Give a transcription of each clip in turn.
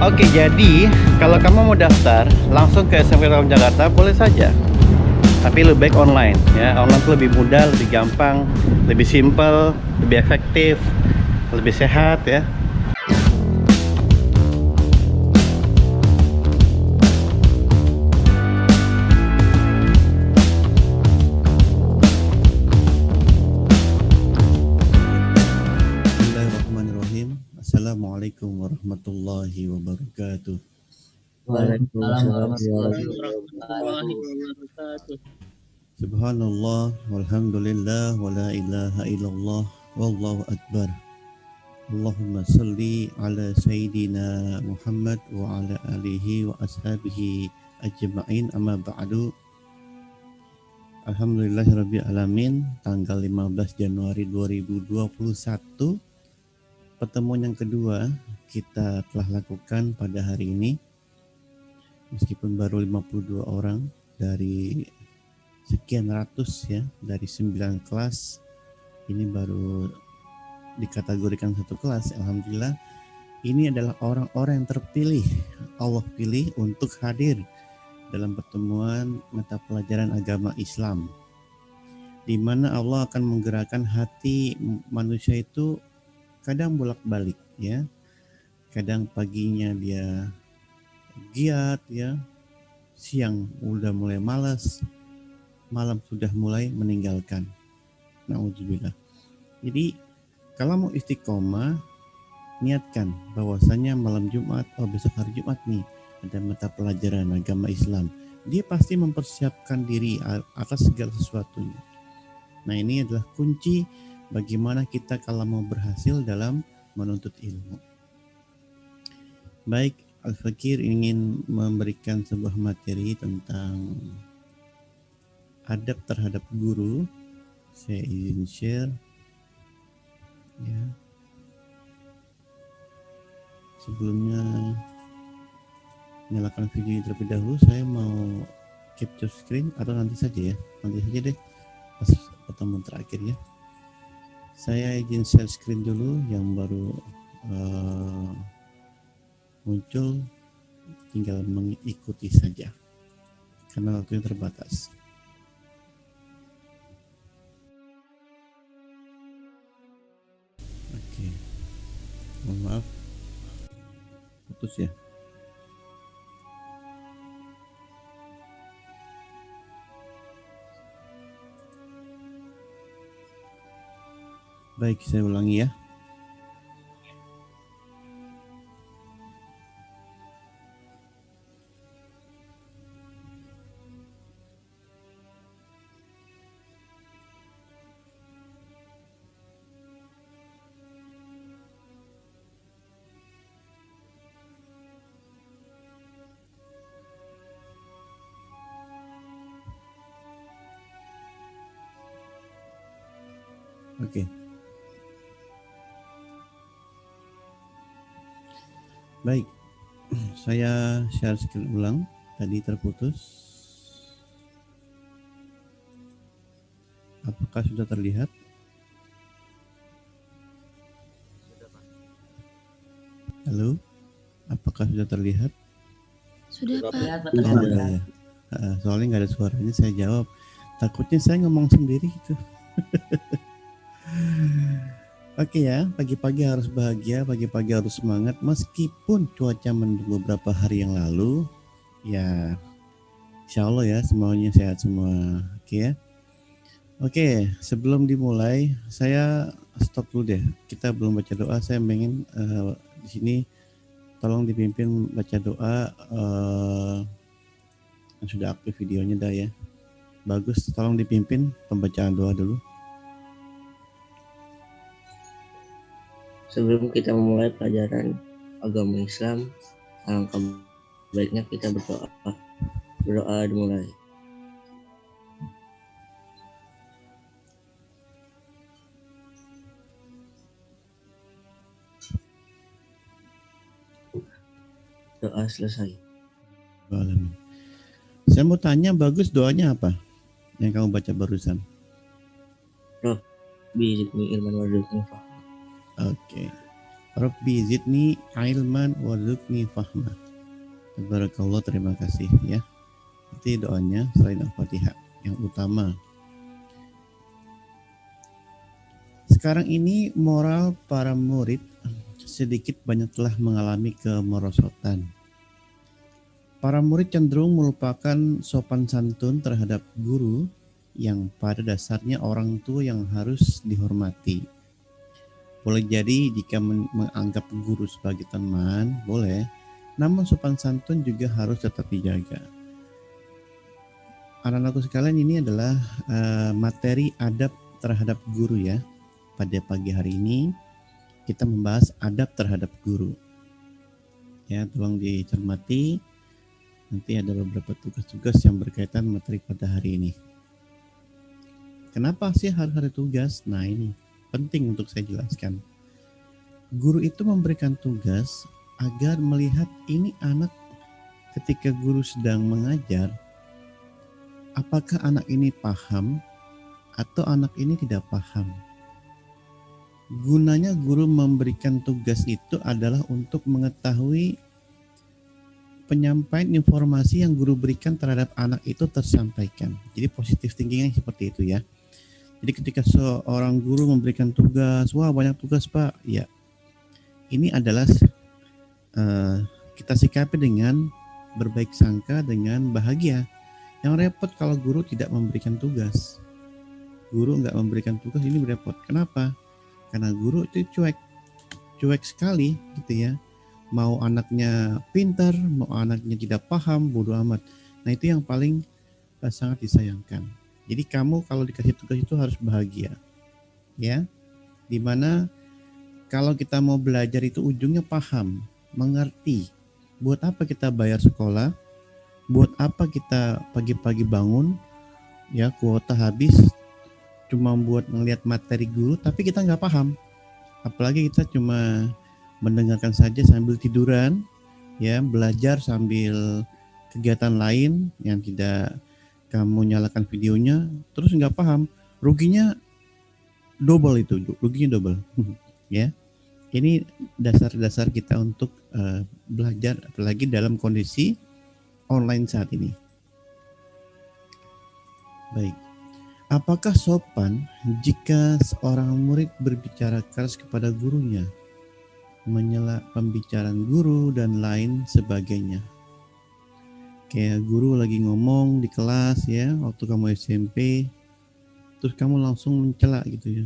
Oke, jadi kalau kamu mau daftar langsung ke SMK Telkom Jakarta boleh saja. Tapi lebih baik online ya. Online itu lebih mudah, lebih gampang, lebih simpel, lebih efektif, lebih sehat ya. Bismillahirrahmanirrahim. Assalamualaikum warahmatullahi wabarakatuh. Waalaikumsalam Waalaikumsalam warahmatullahi warahmatullahi wabarakatuh. Subhanallah walhamdulillah wala ilaha illallah wallahu akbar. Allahumma salli ala sayyidina Muhammad wa ala alihi wa ashabihi ajma'in, amma ba'du. Alhamdulillahirabbil alamin. Tanggal 15 Januari 2021, pertemuan yang kedua kita telah lakukan pada hari ini. Meskipun baru 52 orang dari sekian ratus ya, dari 9 kelas, ini baru dikategorikan satu kelas. Alhamdulillah, ini adalah orang-orang yang terpilih, Allah pilih untuk hadir dalam pertemuan mata pelajaran agama Islam, di mana Allah akan menggerakkan hati manusia itu kadang bolak-balik ya. Kadang paginya dia giat ya, siang udah mulai malas, malam sudah mulai meninggalkan. Nauzubillah. Jadi kalau mau istiqomah, niatkan bahwasanya malam Jumat, besok hari Jumat nih ada mata pelajaran agama Islam. Dia pasti mempersiapkan diri atas segala sesuatunya. Nah, ini adalah kunci bagaimana kita kalau mau berhasil dalam menuntut ilmu. Baik, Al-Fakir ingin memberikan sebuah materi tentang adab terhadap guru. Saya izin share ya. Sebelumnya nyalakan video terlebih dahulu, saya mau capture screen atau nanti saja ya, nanti saja deh pas pertemuan terakhir ya. Saya izin share screen dulu, yang baru muncul tinggal mengikuti saja karena waktunya terbatas. Oke, mohon maaf putus ya. Baik, saya ulangi ya. Oke. Baik, saya share screen ulang, tadi terputus. Apakah sudah terlihat? Halo, apakah sudah terlihat? Sudah, Pak. Oh, ya. Soalnya nggak ada suaranya, saya jawab. Takutnya saya ngomong sendiri gitu. Oke ya, pagi-pagi harus bahagia, pagi-pagi harus semangat. Meskipun cuaca mendung beberapa hari yang lalu, ya insya Allah ya semuanya sehat semua. Oke ya. Oke, sebelum dimulai, saya stop dulu deh. Kita belum baca doa. Saya ingin di sini tolong dipimpin baca doa. Yang sudah aktif videonya dah ya. Bagus, tolong dipimpin pembacaan doa dulu. Sebelum kita memulai pelajaran agama Islam, alangkah baiknya kita berdoa. Berdoa dimulai. Doa selesai. Amin. Saya mau tanya, bagus doanya apa yang kamu baca barusan? Bi zidni ilman warzuqni fahma. Oke. Rabbi zidni ilman warzuqni fahma. Tabarakallah, terima kasih ya. Itu doanya selain Al-Fatihah yang utama. Sekarang ini moral para murid sedikit banyak telah mengalami kemerosotan. Para murid cenderung melupakan sopan santun terhadap guru yang pada dasarnya orang tua yang harus dihormati. Boleh jadi jika menganggap guru sebagai teman, boleh, namun sopan santun juga harus tetap dijaga. Anak-anakku sekalian, ini adalah materi adab terhadap guru ya. Pada pagi hari ini kita membahas adab terhadap guru. Ya, tolong dicermati. Nanti ada beberapa tugas-tugas yang berkaitan materi pada hari ini. Kenapa sih harus ada tugas? Nah, ini penting untuk saya jelaskan. Guru itu memberikan tugas agar melihat ini anak ketika guru sedang mengajar, apakah anak ini paham atau anak ini tidak paham. Gunanya guru memberikan tugas itu adalah untuk mengetahui penyampaian informasi yang guru berikan terhadap anak itu tersampaikan. Jadi positif thinkingnya seperti itu ya. Jadi ketika seorang guru memberikan tugas, wah banyak tugas Pak, ya ini adalah kita sikapi dengan berbaik sangka, dengan bahagia. Yang repot kalau guru tidak memberikan tugas. Guru nggak memberikan tugas, ini repot. Kenapa? Karena guru itu cuek sekali gitu ya. Mau anaknya pintar, mau anaknya tidak paham, bodoh amat. Nah itu yang paling sangat disayangkan. Jadi kamu kalau dikasih tugas itu harus bahagia, ya. Dimana kalau kita mau belajar itu ujungnya paham, mengerti. Buat apa kita bayar sekolah? Buat apa kita pagi-pagi bangun, ya kuota habis, cuma buat ngelihat materi guru, tapi kita nggak paham. Apalagi kita cuma mendengarkan saja sambil tiduran, ya belajar sambil kegiatan lain yang tidak kamu nyalakan videonya, terus nggak paham, ruginya double itu, ruginya double, ya. Ini dasar-dasar kita untuk belajar, apalagi dalam kondisi online saat ini. Baik, apakah sopan jika seorang murid berbicara keras kepada gurunya, menyela pembicaraan guru dan lain sebagainya? Kayak guru lagi ngomong di kelas ya, waktu kamu SMP, terus kamu langsung mencela gitu ya.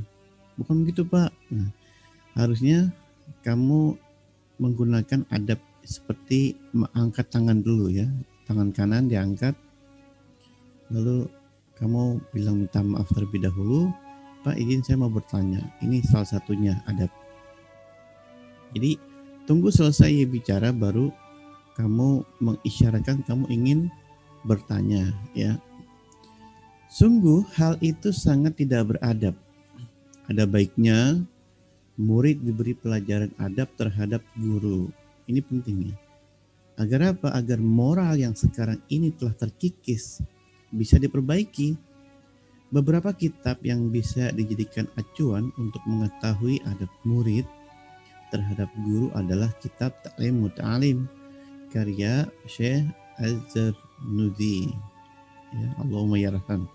Bukan begitu Pak. Nah, harusnya kamu menggunakan adab seperti mengangkat tangan dulu ya. Tangan kanan diangkat, lalu kamu bilang minta maaf terlebih dahulu. Pak, izin saya mau bertanya. Ini salah satunya adab. Jadi tunggu selesai bicara baru kamu mengisyaratkan kamu ingin bertanya ya. Sungguh hal itu sangat tidak beradab. Ada baiknya murid diberi pelajaran adab terhadap guru. Ini pentingnya. Agar apa? Agar moral yang sekarang ini telah terkikis bisa diperbaiki. Beberapa kitab yang bisa dijadikan acuan untuk mengetahui adab murid terhadap guru adalah kitab Ta'lim Muta'alim karya Syekh Az-Zarnuzi. Ya, Allahumma ya Rahman.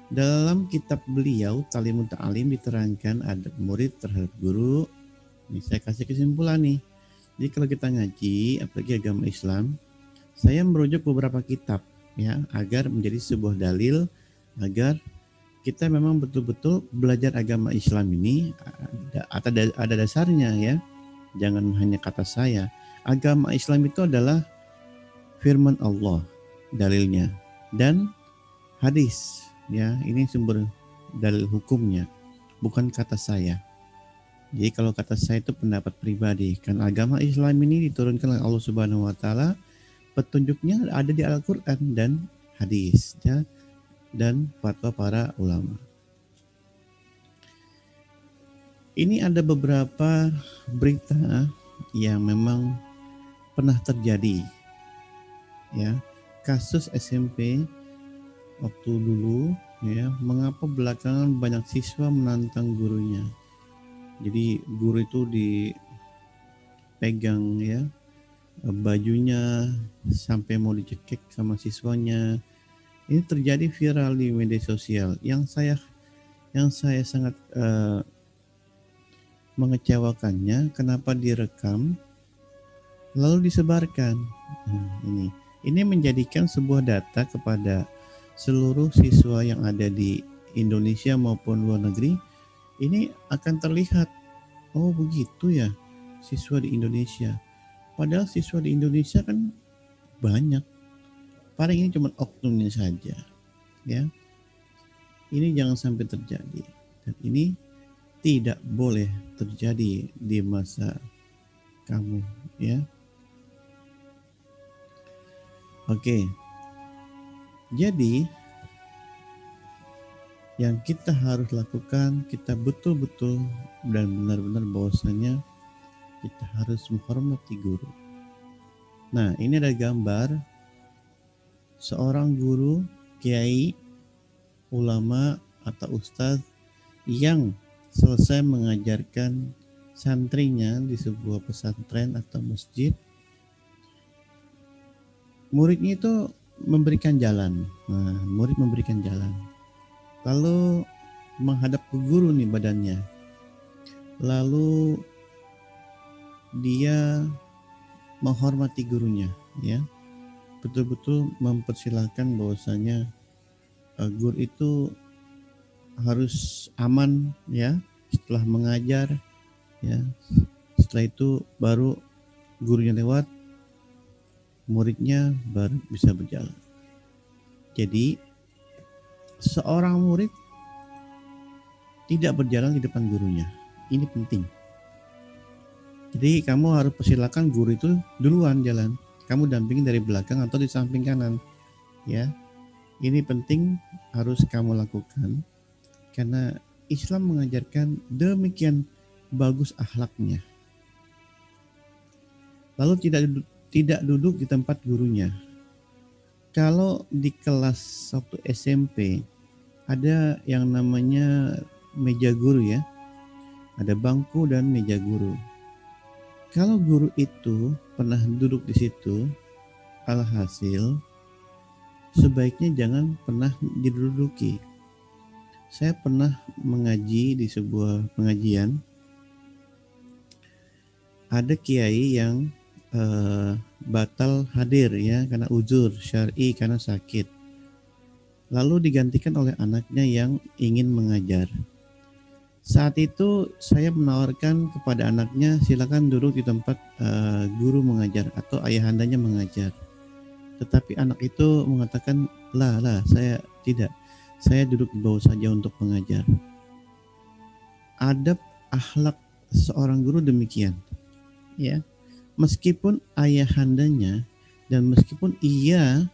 Dalam kitab beliau Ta'lim Muta'alim diterangkan adab murid terhadap guru. Ini saya kasih kesimpulan nih. Jadi kalau kita ngaji, apalagi agama Islam, saya merujuk beberapa kitab ya agar menjadi sebuah dalil agar kita memang betul-betul belajar agama Islam ini ada dasarnya ya. Jangan hanya kata saya. Agama Islam itu adalah firman Allah dalilnya dan hadis ya, ini sumber dalil hukumnya, bukan kata saya. Jadi kalau kata saya itu pendapat pribadi, kan agama Islam ini diturunkan oleh Allah Subhanahu wa taala, petunjuknya ada di Al-Qur'an dan hadis ya, dan fatwa para ulama. Ini ada beberapa berita yang memang pernah terjadi ya, kasus SMP waktu dulu ya, mengapa belakangan banyak siswa menantang gurunya. Jadi guru itu pegang ya bajunya sampai mau dicekik sama siswanya. Ini terjadi viral di media sosial. Yang saya sangat mengecewakannya, kenapa direkam lalu disebarkan. Nah, ini menjadikan sebuah data kepada seluruh siswa yang ada di Indonesia maupun luar negeri. Ini akan terlihat, oh begitu ya siswa di Indonesia. Padahal siswa di Indonesia kan banyak. Paling ini cuma oknumnya saja, ya. Ini jangan sampai terjadi. Dan ini tidak boleh terjadi di masa kamu, ya. Oke. Jadi yang kita harus lakukan, kita betul-betul dan benar-benar bahwasanya kita harus menghormati guru. Nah, ini ada gambar seorang guru, kiai, ulama atau ustadz yang selesai mengajarkan santrinya di sebuah pesantren atau masjid. Muridnya itu memberikan jalan. Nah, murid memberikan jalan. Lalu menghadap ke guru nih badannya. Lalu dia menghormati gurunya, ya. Betul-betul mempersilahkan bahwasanya guru itu harus aman, ya, setelah mengajar, ya. Setelah itu baru gurunya lewat, muridnya baru bisa berjalan. Jadi seorang murid tidak berjalan di depan gurunya. Ini penting. Jadi kamu harus persilakan guru itu duluan jalan. Kamu dampingi dari belakang atau di samping kanan, ya. Ini penting harus kamu lakukan karena Islam mengajarkan demikian bagus akhlaknya. Lalu tidak duduk di tempat gurunya. Kalau di kelas waktu SMP ada yang namanya meja guru, ya. Ada bangku dan meja guru. Kalau guru itu pernah duduk di situ, alhasil sebaiknya jangan pernah diduduki. Saya pernah mengaji di sebuah pengajian, ada kiai yang batal hadir, ya, karena uzur syar'i, karena sakit. Lalu digantikan oleh anaknya yang ingin mengajar. Saat itu saya menawarkan kepada anaknya, silakan duduk di tempat guru mengajar atau ayahandanya mengajar. Tetapi anak itu mengatakan, lah, saya tidak. Saya duduk di bawah saja untuk mengajar. Adab akhlak seorang guru demikian, ya. Meskipun ayahandanya dan meskipun ia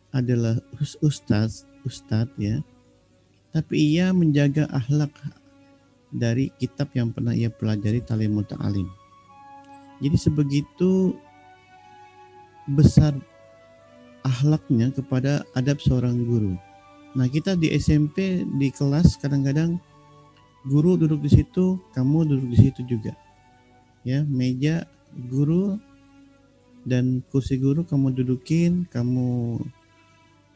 adalah ustadz, ya, tapi ia menjaga akhlak dari kitab yang pernah ia pelajari, Talimut Ta'alim. Jadi sebegitu besar akhlaknya kepada adab seorang guru. Nah, kita di SMP di kelas kadang-kadang guru duduk di situ, kamu duduk di situ juga. Ya, meja guru dan kursi guru kamu dudukin, kamu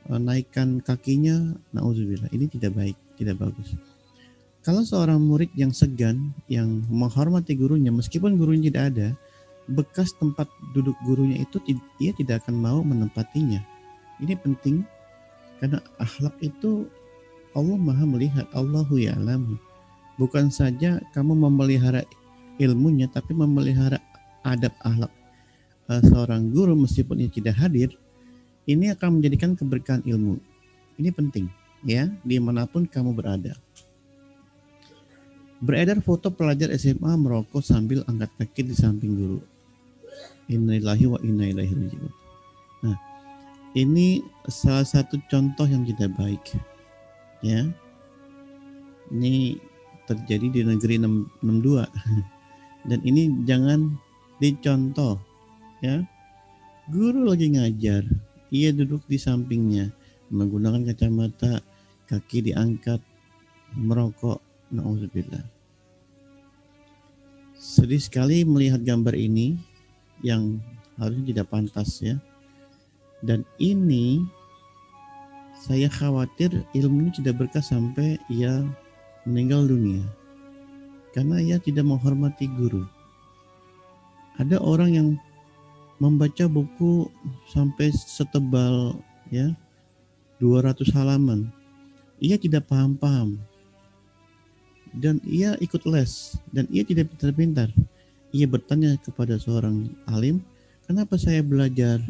naikkan kakinya, na'udzubillah. Ini tidak baik, tidak bagus. Kalau seorang murid yang segan, yang menghormati gurunya, meskipun gurunya tidak ada, bekas tempat duduk gurunya itu ia tidak akan mau menempatinya. Ini penting karena akhlak itu Allah Maha melihat, Allahu ya'lam. Bukan saja kamu memelihara ilmunya, tapi memelihara adab akhlak seorang guru meskipun ia tidak hadir. Ini akan menjadikan keberkahan ilmu. Ini penting, ya, dimanapun kamu berada. Beredar foto pelajar SMA merokok sambil angkat kaki di samping guru. Innalillahi wa inna ilaihi raji'un. Nah, ini salah satu contoh yang tidak baik, ya. Ini terjadi di negeri 62 dan ini jangan dicontoh, ya. Guru lagi ngajar, ia duduk di sampingnya menggunakan kacamata, kaki diangkat, merokok. Na'udzubillah. Sedih sekali melihat gambar ini yang harusnya tidak pantas ya. Dan ini saya khawatir ilmunya tidak berkah sampai ia meninggal dunia. Karena ia tidak menghormati guru. Ada orang yang membaca buku sampai setebal ya 200 halaman. Ia tidak paham-paham. Dan ia ikut les dan ia tidak pintar-pintar. Ia bertanya kepada seorang alim, kenapa saya belajar?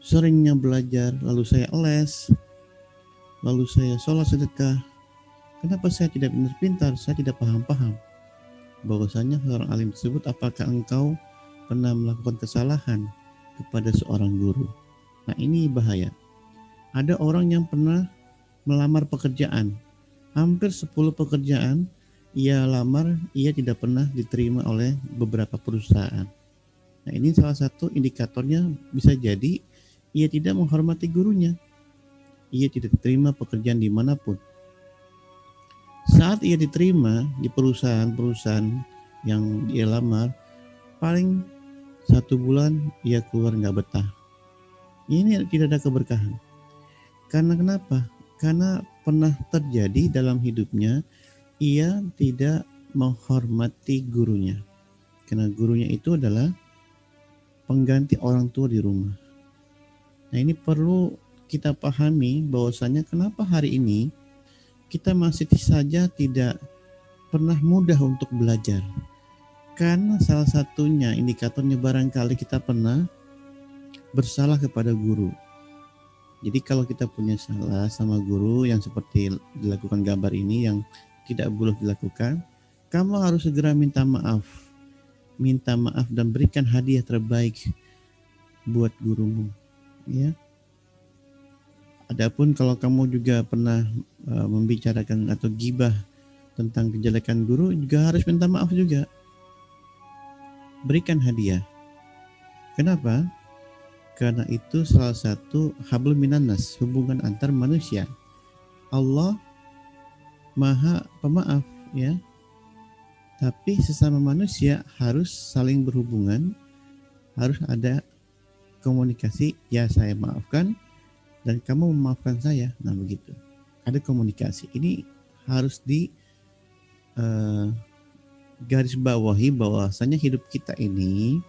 Seringnya belajar, lalu saya les, lalu saya sholat sedekah. Kenapa saya tidak pintar-pintar? Saya tidak paham-paham. Bahwasanya seorang alim tersebut, apakah engkau pernah melakukan kesalahan kepada seorang guru? Nah ini bahaya. Ada orang yang pernah melamar pekerjaan. Hampir 10 pekerjaan ia lamar, ia tidak pernah diterima oleh beberapa perusahaan. Nah ini salah satu indikatornya, bisa jadi ia tidak menghormati gurunya. Ia tidak diterima pekerjaan dimanapun. Saat ia diterima di perusahaan-perusahaan yang dia lamar, paling 1 bulan ia keluar nggak betah. Ini tidak ada keberkahan. Karena kenapa? Karena pernah terjadi dalam hidupnya ia tidak menghormati gurunya. Karena gurunya itu adalah pengganti orang tua di rumah. Nah ini perlu kita pahami bahwasanya kenapa hari ini kita masih saja tidak pernah mudah untuk belajar. Karena salah satunya indikatornya barangkali kita pernah bersalah kepada guru. Jadi kalau kita punya salah sama guru yang seperti dilakukan gambar ini yang tidak boleh dilakukan, kamu harus segera minta maaf. Minta maaf dan berikan hadiah terbaik buat gurumu, ya. Adapun kalau kamu juga pernah membicarakan atau gibah tentang kejelekan guru, juga harus minta maaf juga. Berikan hadiah. Kenapa? Karena itu salah satu hablum minannas, hubungan antar manusia. Allah Maha Pemaaf ya. Tapi sesama manusia harus saling berhubungan, harus ada komunikasi, ya saya maafkan dan kamu memaafkan saya. Nah begitu. Ada komunikasi. Ini harus di garis bawahi bahwasanya hidup kita ini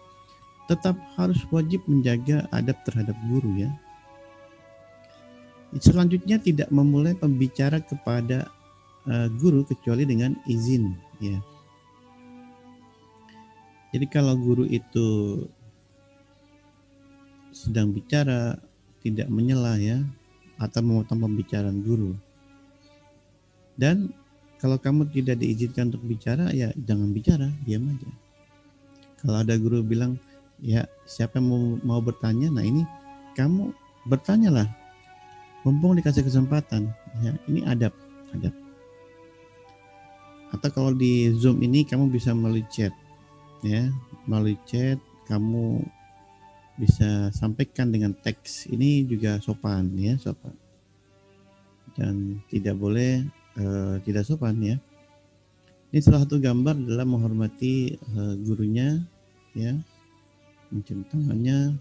tetap harus wajib menjaga adab terhadap guru ya. Selanjutnya tidak memulai pembicara kepada guru kecuali dengan izin ya. Jadi kalau guru itu sedang bicara tidak menyela ya atau memotong pembicaraan guru. Dan kalau kamu tidak diizinkan untuk bicara ya jangan bicara, diam aja. Kalau ada guru bilang ya siapa yang mau bertanya, nah ini kamu bertanyalah mumpung dikasih kesempatan ya. Ini adab. Atau kalau di Zoom ini kamu bisa melalui chat ya, melalui chat kamu bisa sampaikan dengan teks, ini juga sopan ya, sopan. Dan tidak boleh tidak sopan ya. Ini salah satu gambar adalah menghormati gurunya ya. Mencium tangannya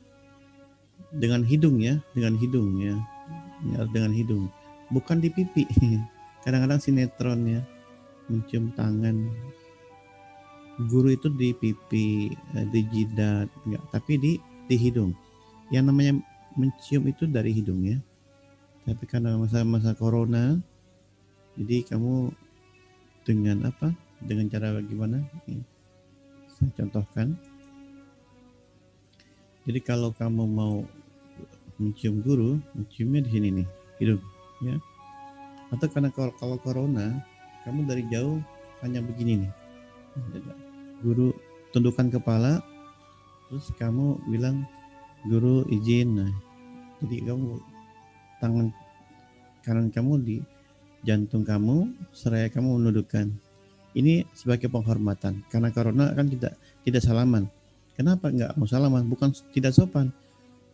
dengan hidung ya, dengan hidung ya. Ini harus dengan hidung, bukan di pipi. Kadang-kadang sinetron ya, mencium tangan guru itu di pipi, di jidat, enggak, tapi di hidung. Yang namanya mencium itu dari hidung ya. Tapi karena masa-masa corona, jadi kamu dengan apa? Dengan cara bagaimana? Saya contohkan. Jadi kalau kamu mau mencium guru, menciumnya di sini nih, hidung, ya. Atau karena kalau corona, kamu dari jauh hanya begini nih, guru tundukkan kepala, terus kamu bilang guru izin, nah, jadi kamu tangan kanan kamu di jantung kamu, seraya kamu menundukkan. Ini sebagai penghormatan. Karena corona kan tidak salaman. Kenapa nggak mau salaman? Bukan tidak sopan.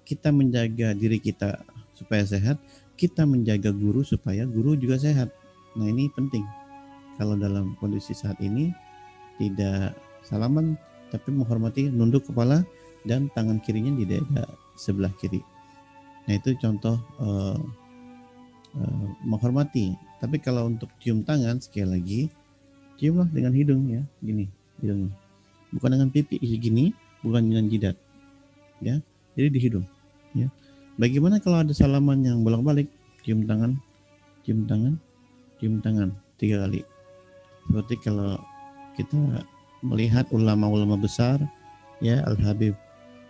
Kita menjaga diri kita supaya sehat, kita menjaga guru supaya guru juga sehat. Nah ini penting. Kalau dalam kondisi saat ini tidak salaman tapi menghormati, nunduk kepala dan tangan kirinya di dada sebelah kiri. Nah itu contoh menghormati. Tapi kalau untuk cium tangan, sekali lagi ciumlah dengan hidung ya, gini hidungnya, bukan dengan pipi gini, bukan dengan jidat ya, jadi di hidung ya. Bagaimana kalau ada salaman yang bolak-balik, cium tangan, cium tangan, cium tangan 3 kali. Seperti kalau kita melihat ulama-ulama besar ya, Al-Habib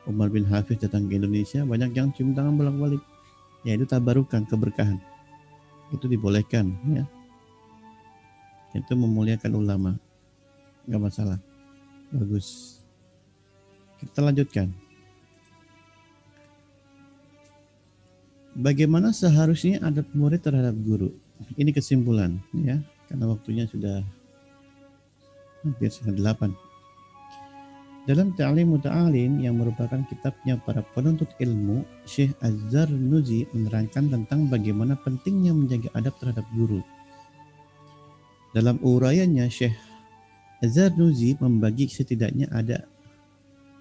Umar bin Hafiz datang ke Indonesia, banyak yang cium tangan bolak-balik ya, itu tabarukan, keberkahan, itu dibolehkan ya, itu memuliakan ulama, nggak masalah, bagus. Kita lanjutkan. Bagaimana seharusnya adab murid terhadap guru? Ini kesimpulan ya, karena waktunya sudah hampir setengah 8. Dalam Ta'lim Muta'alim yang merupakan kitabnya para penuntut ilmu, Syekh Az-Zarnuji menerangkan tentang bagaimana pentingnya menjaga adab terhadap guru. Dalam uraiannya, Syekh Az-Zarnuji membagi setidaknya ada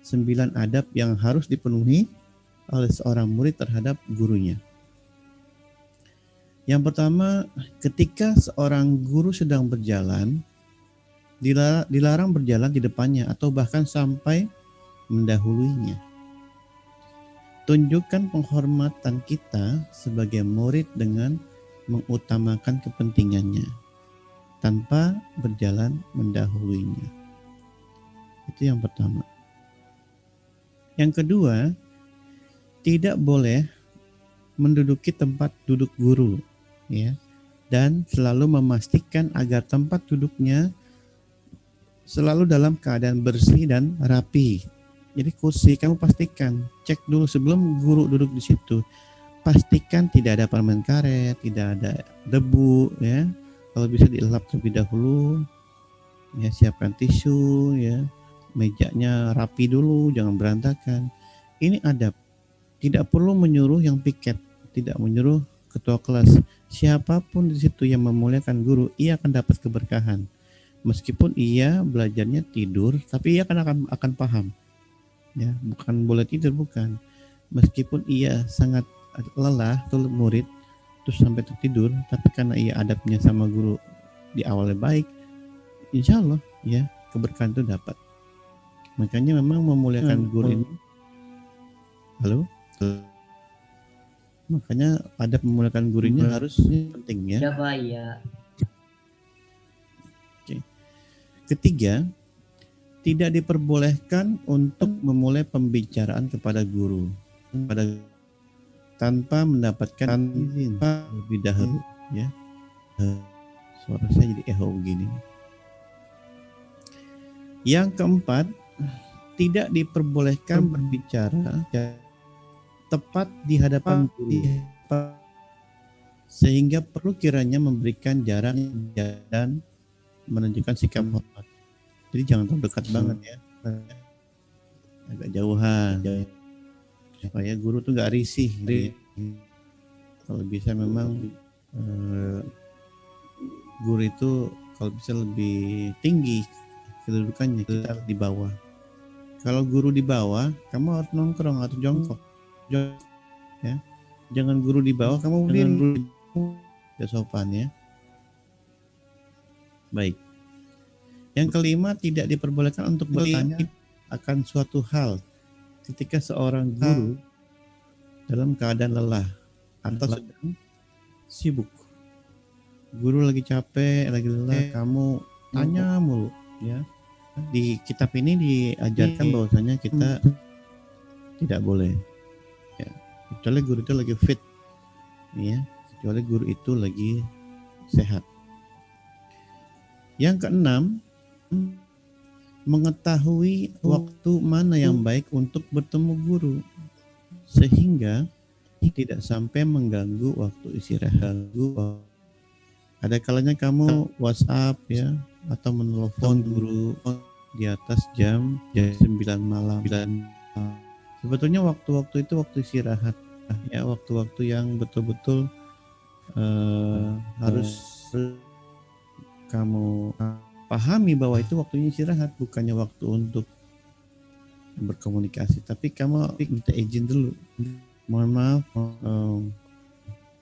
9 adab yang harus dipenuhi oleh seorang murid terhadap gurunya. Yang pertama, ketika seorang guru sedang berjalan, dilarang berjalan di depannya atau bahkan sampai mendahuluinya. Tunjukkan penghormatan kita sebagai murid dengan mengutamakan kepentingannya tanpa berjalan mendahuluinya. Itu yang pertama. Yang kedua, tidak boleh menduduki tempat duduk guru ya, dan selalu memastikan agar tempat duduknya selalu dalam keadaan bersih dan rapi. Jadi kursi kamu pastikan cek dulu sebelum guru duduk di situ. Pastikan tidak ada permen karet, tidak ada debu ya. Kalau bisa dielap terlebih dahulu. Ya, siapkan tisu ya. Mejanya rapi dulu, jangan berantakan. Ini adab. Tidak perlu menyuruh yang piket, tidak menyuruh ketua kelas. Siapapun di situ yang memuliakan guru, ia akan dapat keberkahan. Meskipun ia belajarnya tidur, tapi ia akan paham. Ya, bukan boleh tidur, bukan. Meskipun ia sangat lelah, tuh murid, terus sampai tertidur, tapi karena ia adabnya sama guru di awalnya baik, insya Allah ya keberkahan itu dapat. Makanya memang memuliakan guru ini, halo, makanya adab memuliakan gurunya harus penting ya. Ya Pak, iya. Oke. Ketiga, tidak diperbolehkan untuk memulai pembicaraan kepada guru tanpa mendapatkan izin lebih dahulu ya. Suara saya jadi echo begini. Yang keempat, tidak diperbolehkan berbicara tepat di hadapan guru sehingga perlu kiranya memberikan jarak dan menunjukkan sikap hormat. Jadi jangan terlalu dekat banget ya, agak jauhan supaya guru tuh nggak risih. Kalau bisa memang guru itu kalau bisa lebih tinggi kedudukannya, kita di bawah. Kalau guru di bawah, kamu harus nongkrong atau jongkok ya. Jangan guru di bawah kamu berdiri, tidak sopan ya. Baik. Yang kelima, tidak diperbolehkan untuk bertanya akan suatu hal ketika seorang guru dalam keadaan lelah atau sedang sibuk. Guru lagi capek, lagi lelah, kamu tanya mulu ya. Di kitab ini diajarkan bahwasanya kita tidak boleh ya, kecuali guru itu lagi fit ya, kecuali guru itu lagi sehat. Yang keenam, mengetahui waktu mana yang baik untuk bertemu guru sehingga tidak sampai mengganggu waktu istirahat. Ada kalanya kamu WhatsApp ya atau menelepon guru di atas jam 9 malam. Sebetulnya waktu-waktu itu waktu istirahat ya, waktu-waktu yang betul-betul harus kamu pahami bahwa itu waktunya istirahat, bukannya waktu untuk berkomunikasi. Tapi kamu minta izin dulu. Mohon maaf,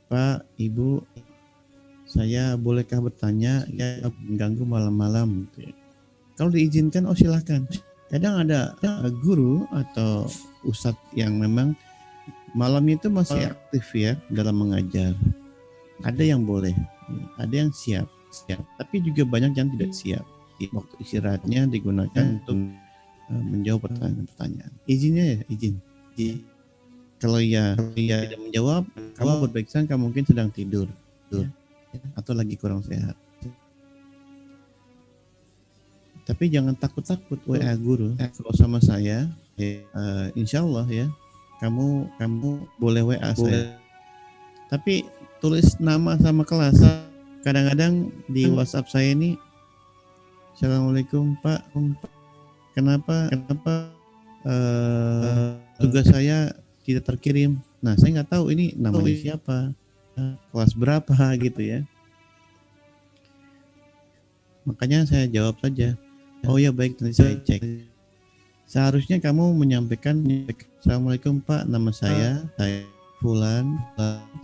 Pak, Ibu, saya bolehkah bertanya? Ya, mengganggu malam-malam. Gitu ya. Kalau diizinkan, oh silahkan. Kadang ada guru atau ustadz yang memang malam itu masih aktif ya dalam mengajar. Ada yang boleh, ada yang siap. Tapi juga banyak yang tidak siap. Waktu istirahatnya digunakan untuk menjawab pertanyaan. Izinnya ya, izin. Kalau ya tidak menjawab, kamu berbaik sangka mungkin sedang tidur atau lagi kurang sehat. Tapi jangan takut-takut WA guru. Kalau sama saya, insya Allah ya, kamu boleh WA saya. Tapi tulis nama sama kelas. Kadang-kadang di WhatsApp saya ini, Assalamualaikum Pak, kenapa tugas saya tidak terkirim. Nah, saya nggak tahu ini namanya siapa, kelas berapa gitu ya. Makanya saya jawab saja, oh ya baik, nanti saya cek. Seharusnya kamu menyampaikan, Assalamualaikum Pak, nama saya Fulan,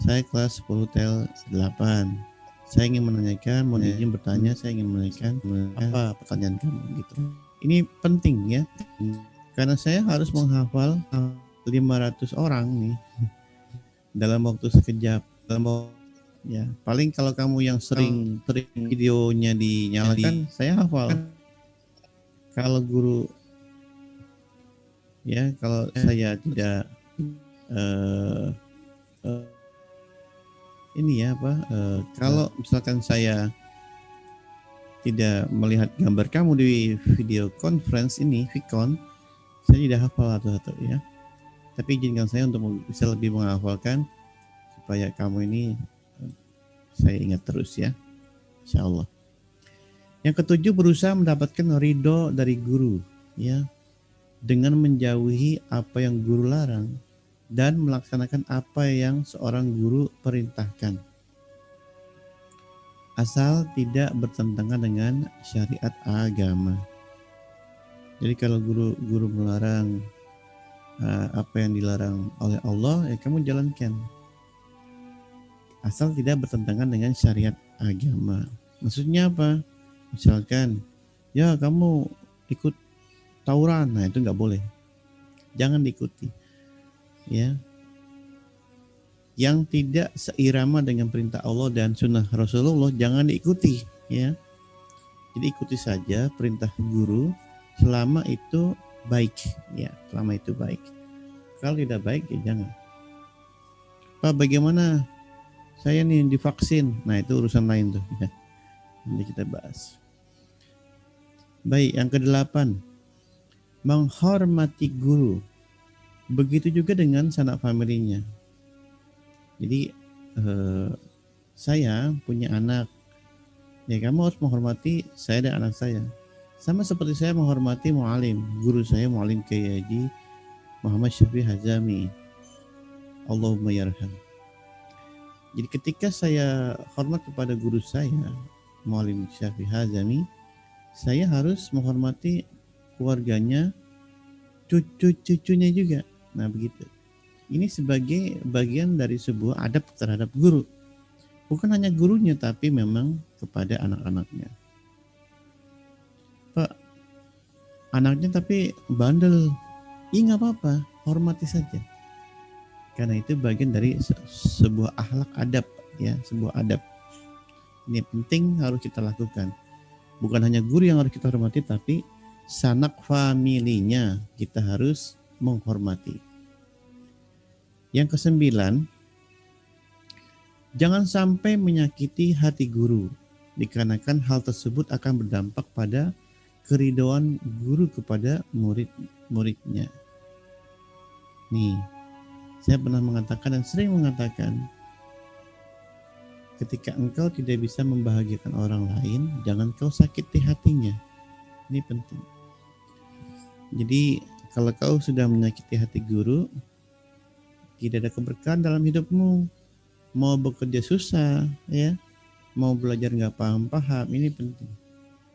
saya kelas 10 tel 8. Saya ingin menanyakan, mohon izin bertanya, saya ingin menanyakan apa pertanyaan kamu gitu. Ini penting ya, karena saya harus menghafal 500 orang nih dalam waktu sekejap. Ya, paling kalau kamu yang sering videonya dinyalakan, saya hafal. Kalau guru ya, kalau saya tidak ini ya apa, kalau misalkan saya tidak melihat gambar kamu di video conference ini, Vicon, saya tidak hafal satu-satu ya. Tapi izinkan saya untuk bisa lebih menghafalkan supaya kamu ini saya ingat terus ya, insya Allah. Yang ketujuh, berusaha mendapatkan ridho dari guru ya, dengan menjauhi apa yang guru larang dan melaksanakan apa yang seorang guru perintahkan, asal tidak bertentangan dengan syariat agama. Jadi kalau guru melarang apa yang dilarang oleh Allah, ya kamu jalankan, asal tidak bertentangan dengan syariat agama. Maksudnya apa? Misalkan, ya kamu ikut tawuran, nah itu nggak boleh, jangan diikuti. Ya, yang tidak seirama dengan perintah Allah dan sunnah Rasulullah jangan diikuti. Ya, jadi ikuti saja perintah guru selama itu baik. Ya, selama itu baik. Kalau tidak baik ya jangan. Pak, bagaimana saya nih divaksin? Nah itu urusan lain tuh ya. Nanti kita bahas. Baik, yang ke-8, menghormati guru. Begitu juga dengan sanak familinya. Jadi saya punya anak, ya kamu harus menghormati saya dan anak saya. Sama seperti saya menghormati mu'alim, guru saya mu'alim Kiai Haji Muhammad Syafi'i Hazami, Allahumma yarham. Jadi ketika saya hormat kepada guru saya mu'alim Syafi'i Hazami, saya harus menghormati keluarganya, cucu-cucunya juga. Nah begitu. Ini sebagai bagian dari sebuah adab terhadap guru. Bukan hanya gurunya, tapi memang kepada anak-anaknya. Pak, anaknya tapi bandel. Ya nggak apa-apa, hormati saja. Karena itu bagian dari sebuah akhlak adab, ya, sebuah adab. Ini penting harus kita lakukan. Bukan hanya guru yang harus kita hormati, tapi sanak familinya kita harus menghormati. Yang ke-9, jangan sampai menyakiti hati guru, dikarenakan hal tersebut akan berdampak pada keridhaan guru kepada murid-muridnya. Nih, saya pernah mengatakan dan sering mengatakan, ketika engkau tidak bisa membahagiakan orang lain, jangan kau sakiti hatinya. Ini penting. Jadi kalau kau sudah menyakiti hati guru, tidak ada keberkahan dalam hidupmu. Mau bekerja susah, ya, mau belajar nggak paham-paham, ini penting.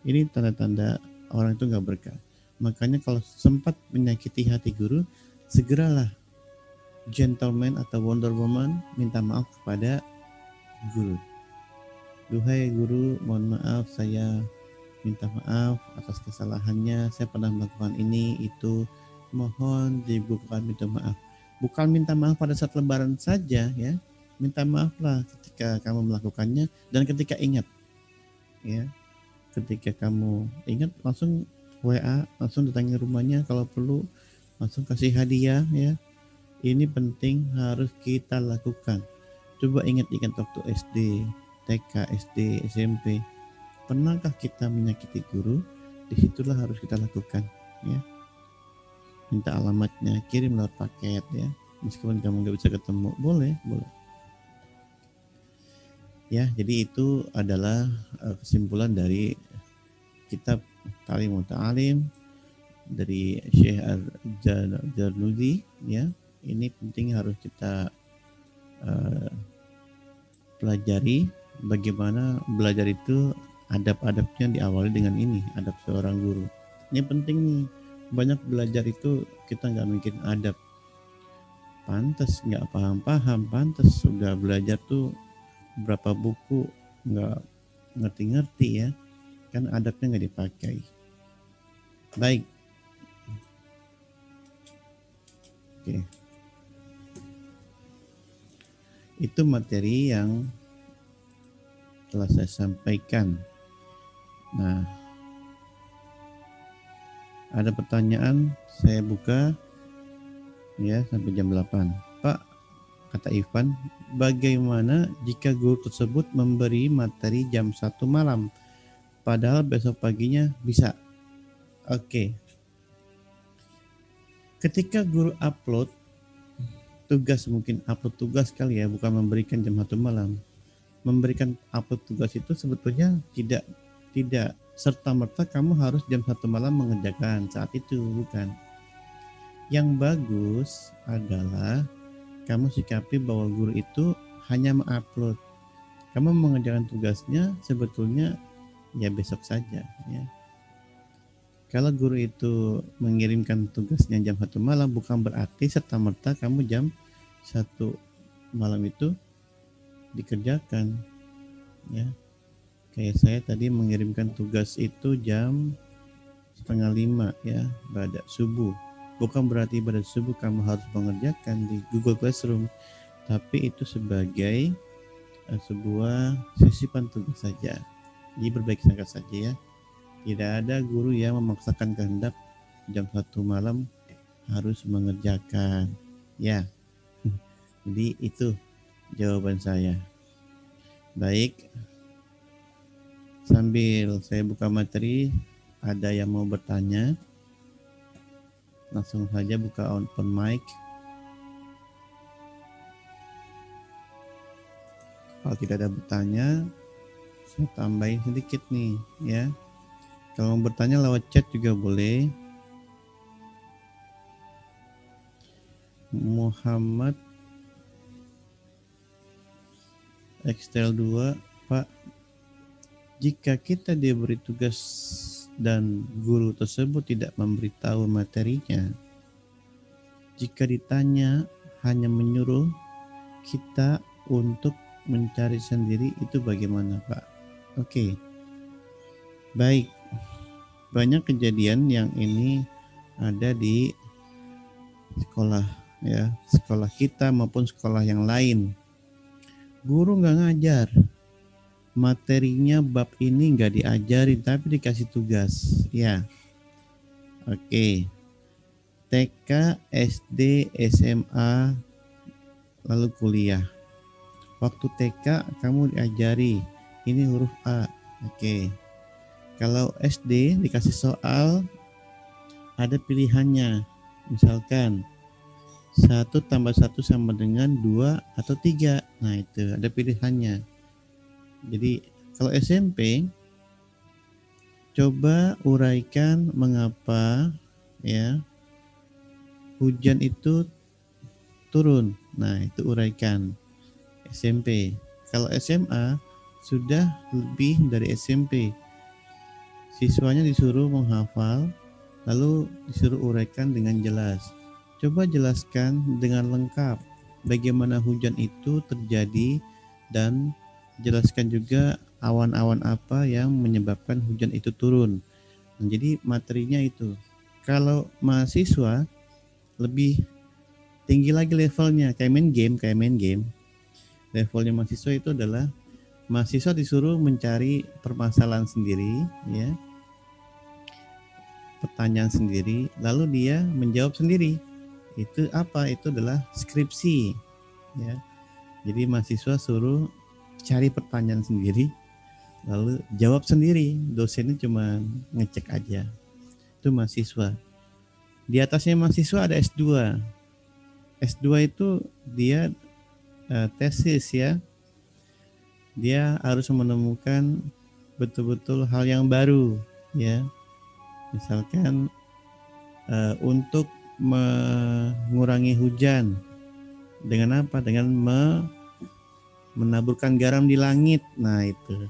Ini tanda-tanda orang itu nggak berkah. Makanya kalau sempat menyakiti hati guru, segeralah gentleman atau wonder woman minta maaf kepada guru. Duhai guru, mohon maaf, saya minta maaf atas kesalahannya, saya pernah melakukan ini, itu, mohon dibukakan pintu maaf. Bukan minta maaf pada saat lebaran saja ya, minta maaflah ketika kamu melakukannya dan ketika ingat ya. Ketika kamu ingat langsung WA, langsung datangi rumahnya kalau perlu, langsung kasih hadiah ya. Ini penting harus kita lakukan. Coba ingat-ingat waktu SD, TK, SD, SMP. Pernahkah kita menyakiti guru? Disitulah harus kita lakukan ya. Minta alamatnya, kirim lewat paket ya. Meskipun kamu nggak bisa ketemu, boleh. Ya, jadi itu adalah kesimpulan dari kitab Ta'limut Ta'alim dari Syekh Al-Jarnudi ya. Ini penting harus kita pelajari bagaimana belajar itu adab-adabnya diawali dengan ini, adab seorang guru. Ini penting nih, banyak belajar itu kita nggak mikirin adab. Pantas nggak paham-paham, pantas sudah belajar tuh berapa buku nggak ngerti-ngerti ya, kan adabnya nggak dipakai. Baik, oke, itu materi yang telah saya sampaikan. Nah, ada pertanyaan, saya buka ya sampai jam 8. Pak, kata Ivan, bagaimana jika guru tersebut memberi materi jam 1 malam padahal besok paginya bisa? Oke. Ketika guru upload tugas, mungkin upload tugas kali ya, bukan memberikan jam 1 malam. Memberikan upload tugas itu sebetulnya tidak serta-merta kamu harus jam 1 malam mengerjakan saat itu, bukan. Yang bagus adalah kamu sikapi bahwa guru itu hanya mengupload. Kamu mengerjakan tugasnya sebetulnya ya besok saja ya. Kalau guru itu mengirimkan tugasnya jam 1 malam, bukan berarti serta-merta kamu jam 1 malam itu dikerjakan ya. Kayak saya tadi mengirimkan tugas itu jam 4:30 ya, pada subuh. Bukan berarti pada subuh kamu harus mengerjakan di Google Classroom, tapi itu sebagai sebuah sisipan tugas saja. Jadi berbaik sangka saja ya. Tidak ada guru yang memaksakan kehendak jam 1 malam harus mengerjakan ya. Jadi itu jawaban saya. Baik, sambil saya buka materi, ada yang mau bertanya? Langsung saja buka open mic. Kalau tidak ada bertanya, saya tambahin sedikit nih ya. Kalau mau bertanya lewat chat juga boleh. Muhammad Excel 2, Pak, jika kita diberi tugas dan guru tersebut tidak memberitahu materinya, jika ditanya hanya menyuruh kita untuk mencari sendiri, itu bagaimana, Pak? Oke. Baik. Banyak kejadian yang ini ada di sekolah ya, sekolah kita maupun sekolah yang lain. Guru nggak ngajar, materinya bab ini nggak diajarin tapi dikasih tugas ya. Oke. TK, SD, SMA, lalu kuliah. Waktu TK kamu diajari ini huruf A. Oke. Kalau SD dikasih soal, ada pilihannya. Misalkan 1 tambah 1 sama dengan 2 atau 3. Nah itu ada pilihannya. Jadi kalau SMP, coba uraikan mengapa ya hujan itu turun. Nah itu uraikan SMP. Kalau SMA sudah lebih dari SMP, Siswanya disuruh menghafal, lalu disuruh uraikan dengan jelas. Coba jelaskan dengan lengkap bagaimana hujan itu terjadi dan jelaskan juga awan-awan apa yang menyebabkan hujan itu turun. Nah, jadi materinya itu. Kalau mahasiswa lebih tinggi lagi levelnya, kayak main game. Levelnya mahasiswa itu adalah mahasiswa disuruh mencari permasalahan sendiri, ya, pertanyaan sendiri, lalu dia menjawab sendiri. Itu apa? Itu adalah skripsi, ya. Jadi mahasiswa suruh cari pertanyaan sendiri, lalu jawab sendiri. Dosennya cuma ngecek aja. Itu mahasiswa. Di atasnya mahasiswa ada S2. S2 itu dia tesis, ya. Dia harus menemukan betul-betul hal yang baru, ya. Misalkan untuk mengurangi hujan dengan apa? Dengan menaburkan garam di langit. Nah, itu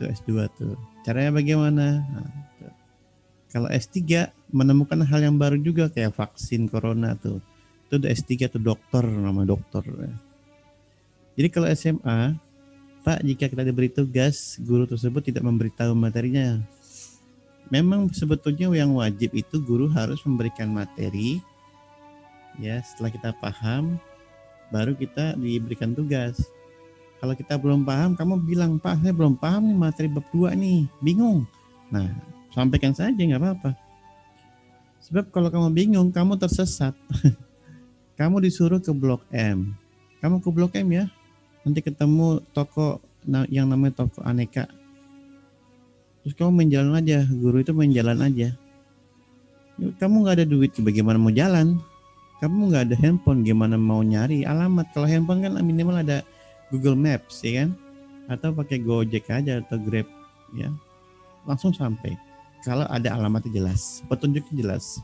S2 tuh. Caranya bagaimana? Nah, kalau S3 menemukan hal yang baru juga kayak vaksin corona tuh. Itu udah S3 tuh, dokter, nama dokter. Jadi kalau SMA, Pak, jika kita diberi tugas, guru tersebut tidak memberitahu materinya. Memang sebetulnya yang wajib itu guru harus memberikan materi, ya. Setelah kita paham, baru kita diberikan tugas. Kalau kita belum paham, kamu bilang, Pak, saya belum paham nih materi bab 2 nih, bingung. Nah, sampaikan saja, nggak apa-apa. Sebab kalau kamu bingung, kamu tersesat. Kamu disuruh ke Blok M. Kamu ke Blok M, ya. Nanti ketemu toko yang namanya toko aneka. Terus kamu main jalan aja, guru itu main jalan aja. Kamu nggak ada duit, bagaimana mau jalan? Kamu nggak ada handphone, gimana mau nyari alamat? Kalau handphone kan minimal ada Google Maps, ya kan? Atau pakai Gojek aja atau Grab, ya. Langsung sampai. Kalau ada alamatnya jelas, petunjuknya jelas.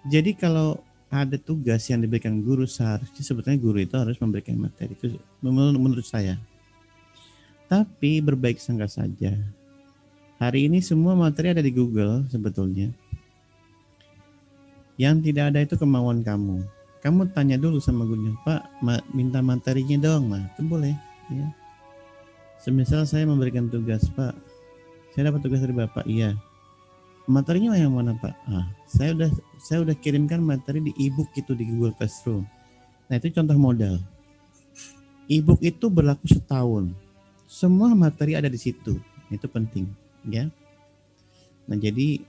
Jadi kalau ada tugas yang diberikan guru, seharusnya sebetulnya guru itu harus memberikan materi itu menurut saya. Tapi berbaik sangka saja. Hari ini semua materi ada di Google sebetulnya. Yang tidak ada itu kemauan kamu. Kamu tanya dulu sama gurunya, Pak, minta materinya dong. Nah, itu boleh, ya. Semisal saya memberikan tugas, Pak, saya dapat tugas dari Bapak, iya. Materinya yang mana, Pak? Saya udah kirimkan materi di e-book itu di Google Classroom. Nah, itu contoh modal. E-book itu berlaku setahun. Semua materi ada di situ. Itu penting, ya. Nah, jadi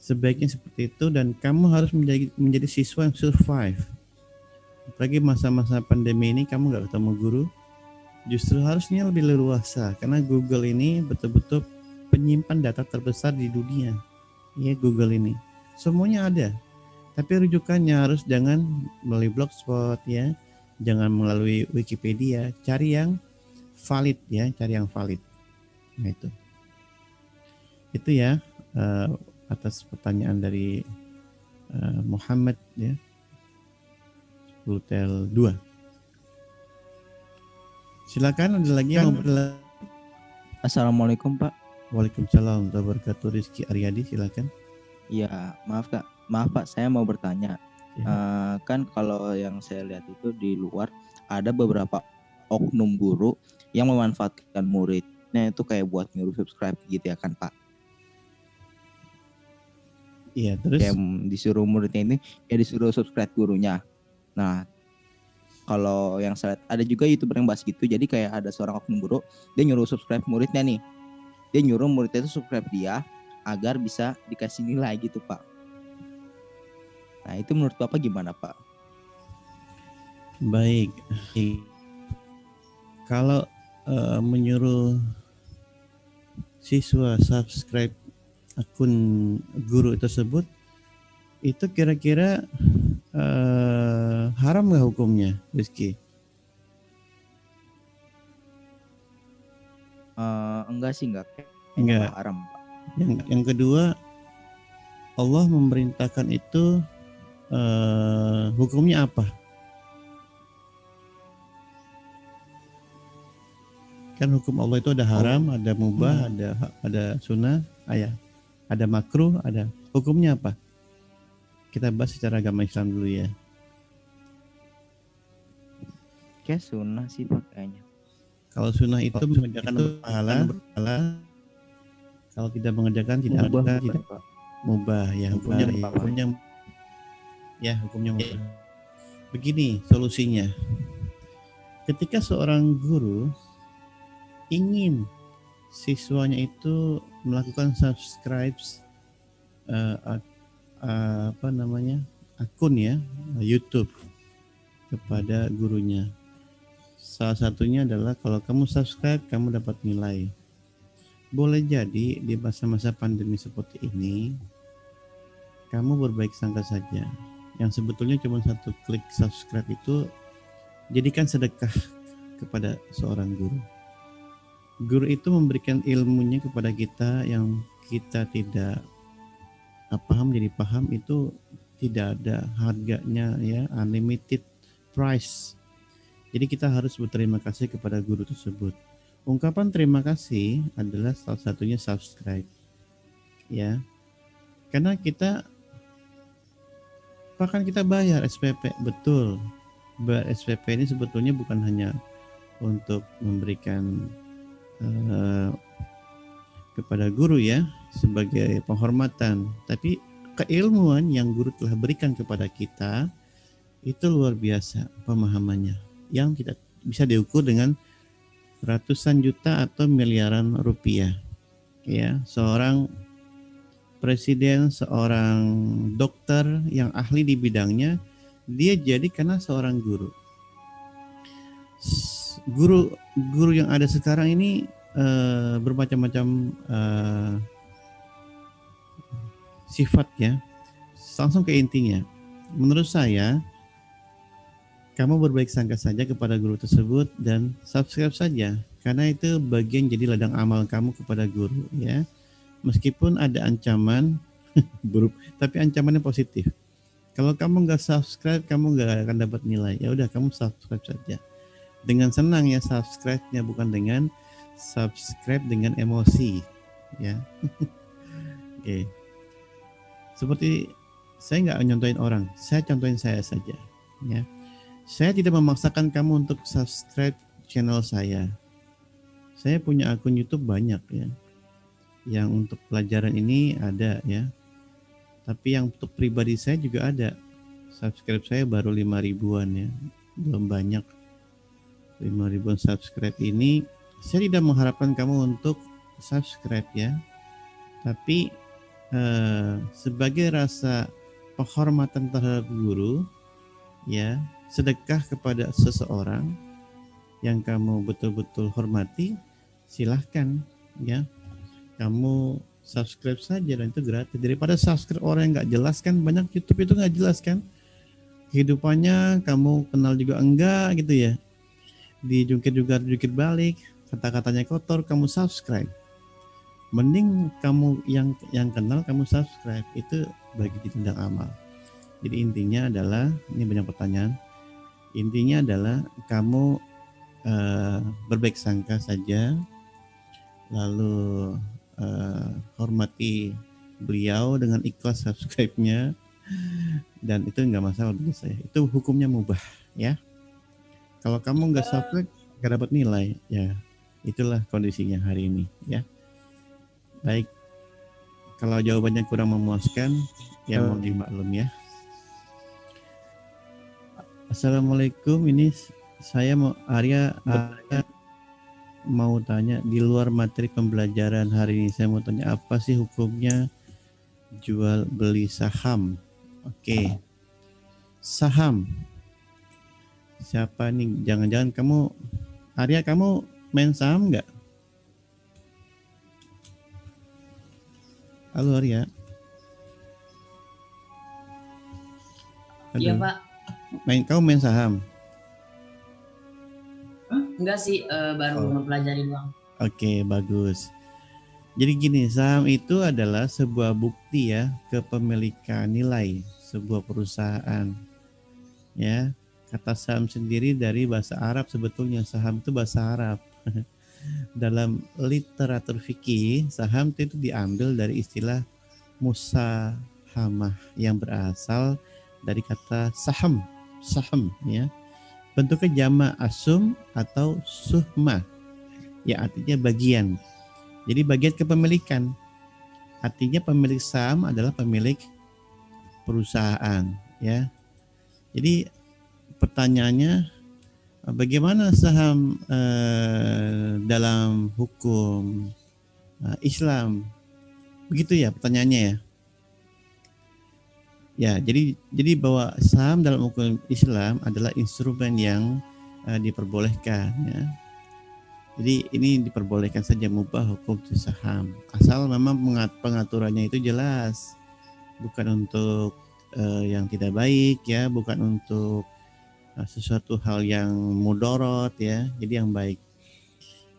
sebaiknya seperti itu, dan kamu harus menjadi siswa yang survive. Apalagi masa-masa pandemi ini kamu nggak ketemu guru, justru harusnya lebih leluasa karena Google ini betul-betul penyimpan data terbesar di dunia. Ya, Google ini semuanya ada, tapi rujukannya harus jangan melalui blogspot, ya, jangan melalui Wikipedia. Cari yang valid, ya, cari yang valid. Nah, itu ya, atas pertanyaan dari Muhammad, ya, 10tel 2. Silakan, ada lagi yang mau. Assalamualaikum, Pak. Waalaikumsalam warahmatullahi wabarakatuh. Rizky Aryadi, silakan. Ya, maaf Pak, saya mau bertanya. Kan kalau yang saya lihat itu di luar ada beberapa oknum guru yang memanfaatkan muridnya itu kayak buat nyuruh subscribe gitu ya kan, Pak? Iya, terus kayak disuruh muridnya ini kayak disuruh subscribe gurunya. Nah, kalau yang saya lihat ada juga YouTuber yang bahas gitu. Jadi kayak ada seorang oknum guru, dia nyuruh subscribe muridnya nih. Dia nyuruh muridnya itu subscribe dia agar bisa dikasih nilai gitu, Pak. Nah, itu menurut Bapak gimana, Pak? Baik. Kalau menyuruh siswa subscribe akun guru tersebut, itu kira-kira haram nggak hukumnya, Rizky? Enggak sih, enggak haram, Pak. Yang kedua, Allah memerintahkan itu hukumnya apa? Kan hukum Allah itu ada haram, ada mubah, ada sunnah, ada makruh, ada hukumnya apa? Kita bahas secara agama Islam dulu ya. Kayak sunnah sih pakainya. Kalau sunnah itu mengerjakan pahala, kalau tidak mengerjakan tidak mubah ya, hukumnya mubah. Begini solusinya. Ketika seorang guru ingin siswanya itu melakukan subscribe akun ya YouTube kepada gurunya. Salah satunya adalah kalau kamu subscribe, kamu dapat nilai. Boleh jadi di masa-masa pandemi seperti ini, kamu berbaik sangka saja. Yang sebetulnya cuma satu klik subscribe itu jadikan sedekah kepada seorang guru. Guru itu memberikan ilmunya kepada kita yang kita tidak paham jadi paham, itu tidak ada harganya ya, unlimited price. Jadi kita harus berterima kasih kepada guru tersebut. Ungkapan terima kasih adalah salah satunya subscribe. Ya. Karena bahkan kita bayar SPP, betul. Bayar SPP ini sebetulnya bukan hanya untuk memberikan kepada guru ya sebagai penghormatan, tapi keilmuan yang guru telah berikan kepada kita itu luar biasa pemahamannya, yang tidak bisa diukur dengan ratusan juta atau miliaran rupiah. Ya, seorang presiden, seorang dokter yang ahli di bidangnya, dia jadi karena seorang guru. Guru yang ada sekarang ini bermacam-macam sifat ya. Langsung ke intinya. Menurut saya, kamu berbaik sangka saja kepada guru tersebut dan subscribe saja, karena itu bagian jadi ladang amal kamu kepada guru ya. Meskipun ada ancaman buruk, tapi ancamannya positif. Kalau kamu nggak subscribe, kamu nggak akan dapat nilai. Ya udah, kamu subscribe saja. Dengan senang ya subscribe-nya, bukan dengan subscribe dengan emosi ya. Oke. Seperti saya nggak nyontohin orang, saya contohin saya saja ya. Saya tidak memaksakan kamu untuk subscribe channel saya. Saya punya akun YouTube banyak ya. Yang untuk pelajaran ini ada ya. Tapi yang untuk pribadi saya juga ada. Subscribe saya baru 5 ribuan ya. Belum banyak. 5 ribuan subscribe ini saya tidak mengharapkan kamu untuk subscribe ya. Tapi sebagai rasa penghormatan terhadap guru ya, sedekah kepada seseorang yang kamu betul-betul hormati, silahkan ya, kamu subscribe saja dan itu gratis. Daripada subscribe orang yang nggak jelas, kan banyak YouTube itu nggak jelas kan, kehidupannya kamu kenal juga enggak gitu ya, dijungkir juga jungkir balik, kata-katanya kotor, kamu subscribe. Mending kamu yang kenal kamu subscribe, itu bagi tindak amal. Jadi intinya adalah, ini banyak pertanyaan, intinya adalah kamu berbaik sangka saja, lalu hormati beliau dengan ikhlas subscribe-nya, dan itu nggak masalah bagi saya. Itu hukumnya mubah ya. Kalau kamu nggak subscribe, nggak dapat nilai ya. Itulah kondisinya hari ini ya. Baik, kalau jawabannya kurang memuaskan, ya mohon dimaklum ya. Assalamualaikum, ini saya mau Arya mau tanya, di luar materi pembelajaran hari ini saya mau tanya, apa sih hukumnya jual beli saham? Oke. Saham. Siapa nih? Jangan-jangan kamu, Arya, kamu main saham nggak? Halo Arya. Iya Pak. Kamu main saham? Enggak sih, baru mempelajari doang. Oke, bagus. Jadi gini, saham itu adalah sebuah bukti ya kepemilikan nilai sebuah perusahaan. Ya, kata saham sendiri dari bahasa Arab, sebetulnya saham itu bahasa Arab. Dalam literatur fikih, saham itu diambil dari istilah musahamah yang berasal dari kata saham, saham ya. Bentuknya jamak asum atau suhmah, ya artinya bagian. Jadi bagian kepemilikan. Artinya pemilik saham adalah pemilik perusahaan, ya. Jadi pertanyaannya, bagaimana saham dalam hukum Islam? Begitu ya pertanyaannya ya. Ya, jadi bahwa saham dalam hukum Islam adalah instrumen yang diperbolehkan ya. Jadi ini diperbolehkan saja mubah hukum saham, asal memang pengaturannya itu jelas, bukan untuk yang tidak baik ya, bukan untuk sesuatu hal yang mudorot ya, jadi yang baik.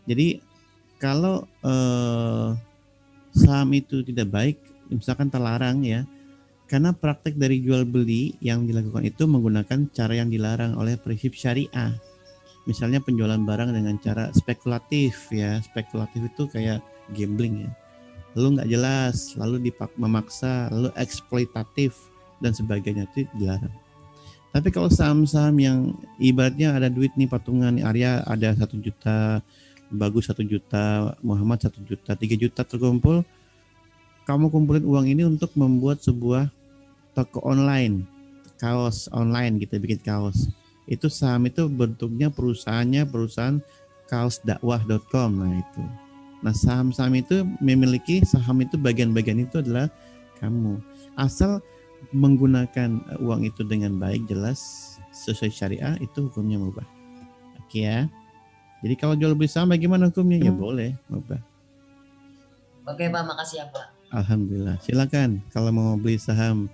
Jadi kalau saham itu tidak baik, misalkan terlarang ya, karena praktek dari jual beli yang dilakukan itu menggunakan cara yang dilarang oleh prinsip syariah. Misalnya penjualan barang dengan cara spekulatif ya. Spekulatif itu kayak gambling ya. Lalu nggak jelas, lalu memaksa, lalu eksploitatif dan sebagainya, itu dilarang. Tapi kalau saham-saham yang ibaratnya ada duit nih patungan, Arya ada 1 juta, Bagus 1 juta, Muhammad 1 juta, 3 juta terkumpul, kamu kumpulin uang ini untuk membuat sebuah toko online, kaos online gitu, bikin kaos. Itu saham itu bentuknya perusahaan kaosdakwah.com. Nah itu. Nah saham-saham itu memiliki saham itu bagian-bagian itu adalah kamu. Asal menggunakan uang itu dengan baik, jelas sesuai syariah, itu hukumnya mubah. Oke ya. Jadi kalau jual beli saham bagaimana hukumnya? Ya boleh, mubah. Oke Pak, makasih ya Pak. Alhamdulillah. Silakan kalau mau beli saham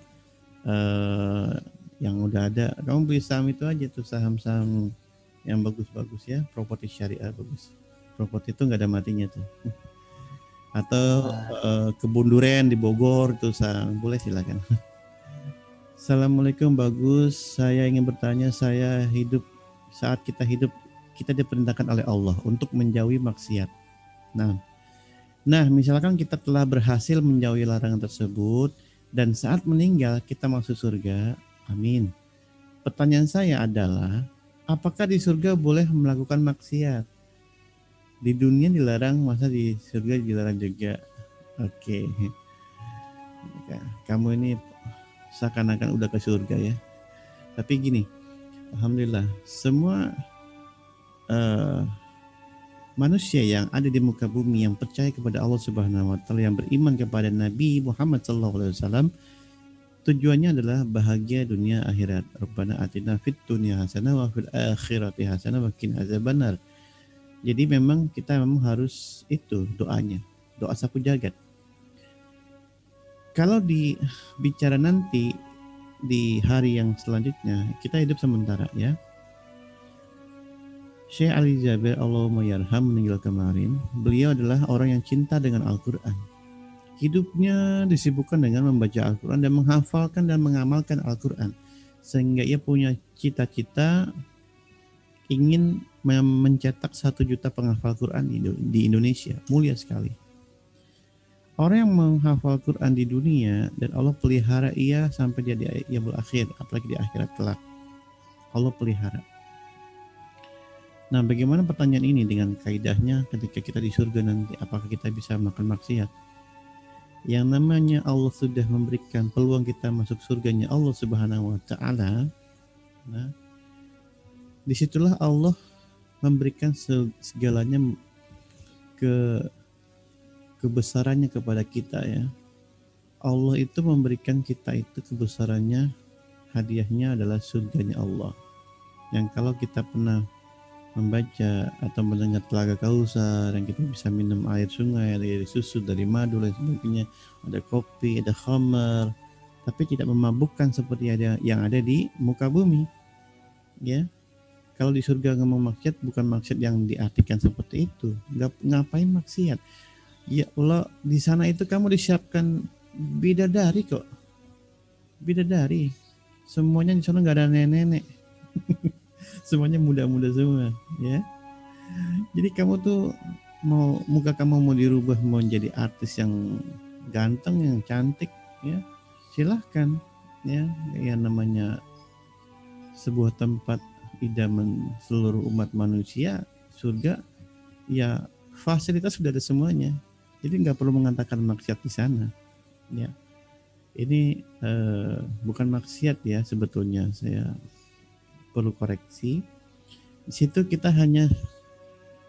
yang udah ada, kamu beli saham itu aja tuh, saham-saham yang bagus-bagus ya, properti syariah bagus. Properti itu nggak ada matinya tuh. Atau kebun durian di Bogor tuh saham, boleh silakan. Assalamualaikum, bagus. Saya ingin bertanya, saat kita hidup, kita diperintahkan oleh Allah untuk menjauhi maksiat. Nah, misalkan kita telah berhasil menjauhi larangan tersebut, dan saat meninggal kita masuk surga, amin. Pertanyaan saya adalah, apakah di surga boleh melakukan maksiat? Di dunia dilarang, masa di surga dilarang juga? Oke. Kamu ini seakan-akan udah ke surga ya. Tapi gini, alhamdulillah, semua manusia yang ada di muka bumi yang percaya kepada Allah Subhanahu wa taala, yang beriman kepada Nabi Muhammad SAW, tujuannya adalah bahagia dunia akhirat. Rabbana atina fid dunya hasanah wa fil akhirati hasanah wa qina azabannar. Jadi memang kita harus itu doanya, doa sapu jagat. Kalau bicara nanti di hari yang selanjutnya, kita hidup sementara ya. Syekh Ali Jaber Allahumma yarham meninggal kemarin. Beliau adalah orang yang cinta dengan Al-Quran. Hidupnya disibukkan dengan membaca Al-Quran dan menghafalkan dan mengamalkan Al-Quran. Sehingga ia punya cita-cita ingin mencetak 1 juta penghafal Quran di Indonesia. Mulia sekali. Orang yang menghafal Quran di dunia dan Allah pelihara ia sampai dia di yaumul akhir, apalagi di akhirat kelak. Allah pelihara. Nah, bagaimana pertanyaan ini dengan kaidahnya ketika kita di surga nanti, apakah kita bisa makan maksiat? Yang namanya Allah sudah memberikan peluang kita masuk surganya Allah Subhanahu wa taala. Nah, disitulah Allah memberikan segalanya kebesarannya kepada kita ya. Allah itu memberikan kita itu kebesarannya, hadiahnya adalah surganya Allah. Yang kalau kita pernah membaca atau mendengar Telaga Kausar, yang kita bisa minum air sungai, dari susu, dari madu dan sebagainya, ada kopi, ada khamar, tapi tidak memabukkan seperti yang ada di muka bumi ya. Kalau di surga ngomong maksiat, bukan maksiat yang diartikan seperti itu. Ngapain maksiat? Ya Allah, di sana itu kamu disiapkan bidadari kok. Bidadari. Semuanya di sana nggak ada nenek-nenek. Semuanya muda-muda semua, ya. Jadi kamu tuh mau muka kamu mau dirubah mau jadi artis yang ganteng, yang cantik, ya silahkan. Ya, yang namanya sebuah tempat idaman seluruh umat manusia, surga, ya fasilitas sudah ada semuanya. Jadi nggak perlu mengatakan maksiat di sana. Ya, ini bukan maksiat ya sebetulnya. Saya perlu koreksi. Di situ kita hanya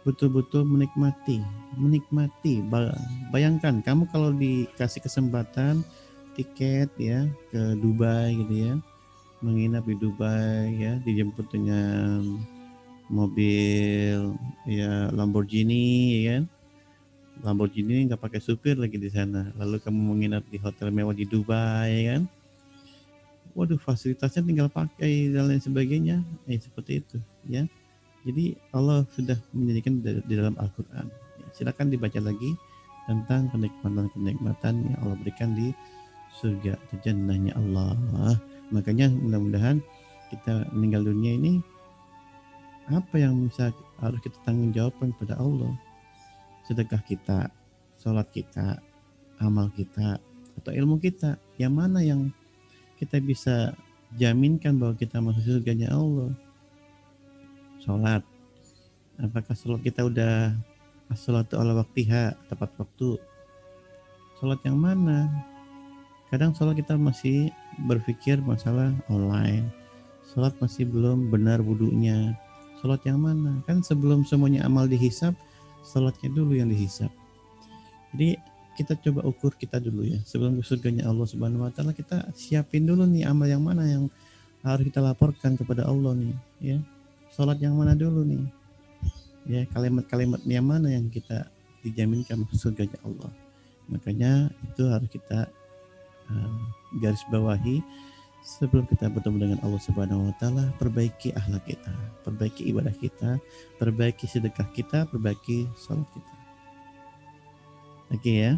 betul-betul menikmati. Bayangkan kamu kalau dikasih kesempatan tiket ya ke Dubai gitu ya, menginap di Dubai ya, dijemput dengan mobil ya Lamborghini ya kan. Lamborghini nggak pakai supir lagi di sana. Lalu kamu menginap di hotel mewah di Dubai ya kan. Waduh, fasilitasnya tinggal pakai dan lain sebagainya. Seperti itu ya. Jadi Allah sudah menjadikan di dalam Al-Quran. Ya, silakan dibaca lagi tentang kenikmatan-kenikmatan yang Allah berikan di surga jannahnya Allah. Makanya mudah-mudahan kita meninggal dunia ini apa yang bisa harus kita tanggung jawabkan pada Allah. Sedekah kita, sholat kita, amal kita, atau ilmu kita. Yang mana yang kita bisa jaminkan bahwa kita masuk surganya Allah? Sholat. Apakah sholat kita udah as-sholatu ala waktiha, tepat waktu? Sholat yang mana? Kadang sholat kita masih berpikir masalah online. Sholat masih belum benar wudunya. Sholat yang mana? Kan sebelum semuanya amal dihisap, sholatnya dulu yang dihisap. Jadi kita coba ukur kita dulu ya. Sebelum ke surganya Allah Subhanahu wa taala, kita siapin dulu nih amal yang mana yang harus kita laporkan kepada Allah nih, ya. Sholat yang mana dulu nih? Ya, kalimat-kalimat yang mana yang kita dijaminkan masuk surganya Allah. Makanya itu harus kita garis bawahi sebelum kita bertemu dengan Allah Subhanahu wa taala. Perbaiki akhlak kita, perbaiki ibadah kita, perbaiki sedekah kita, perbaiki salat kita. Oke ya.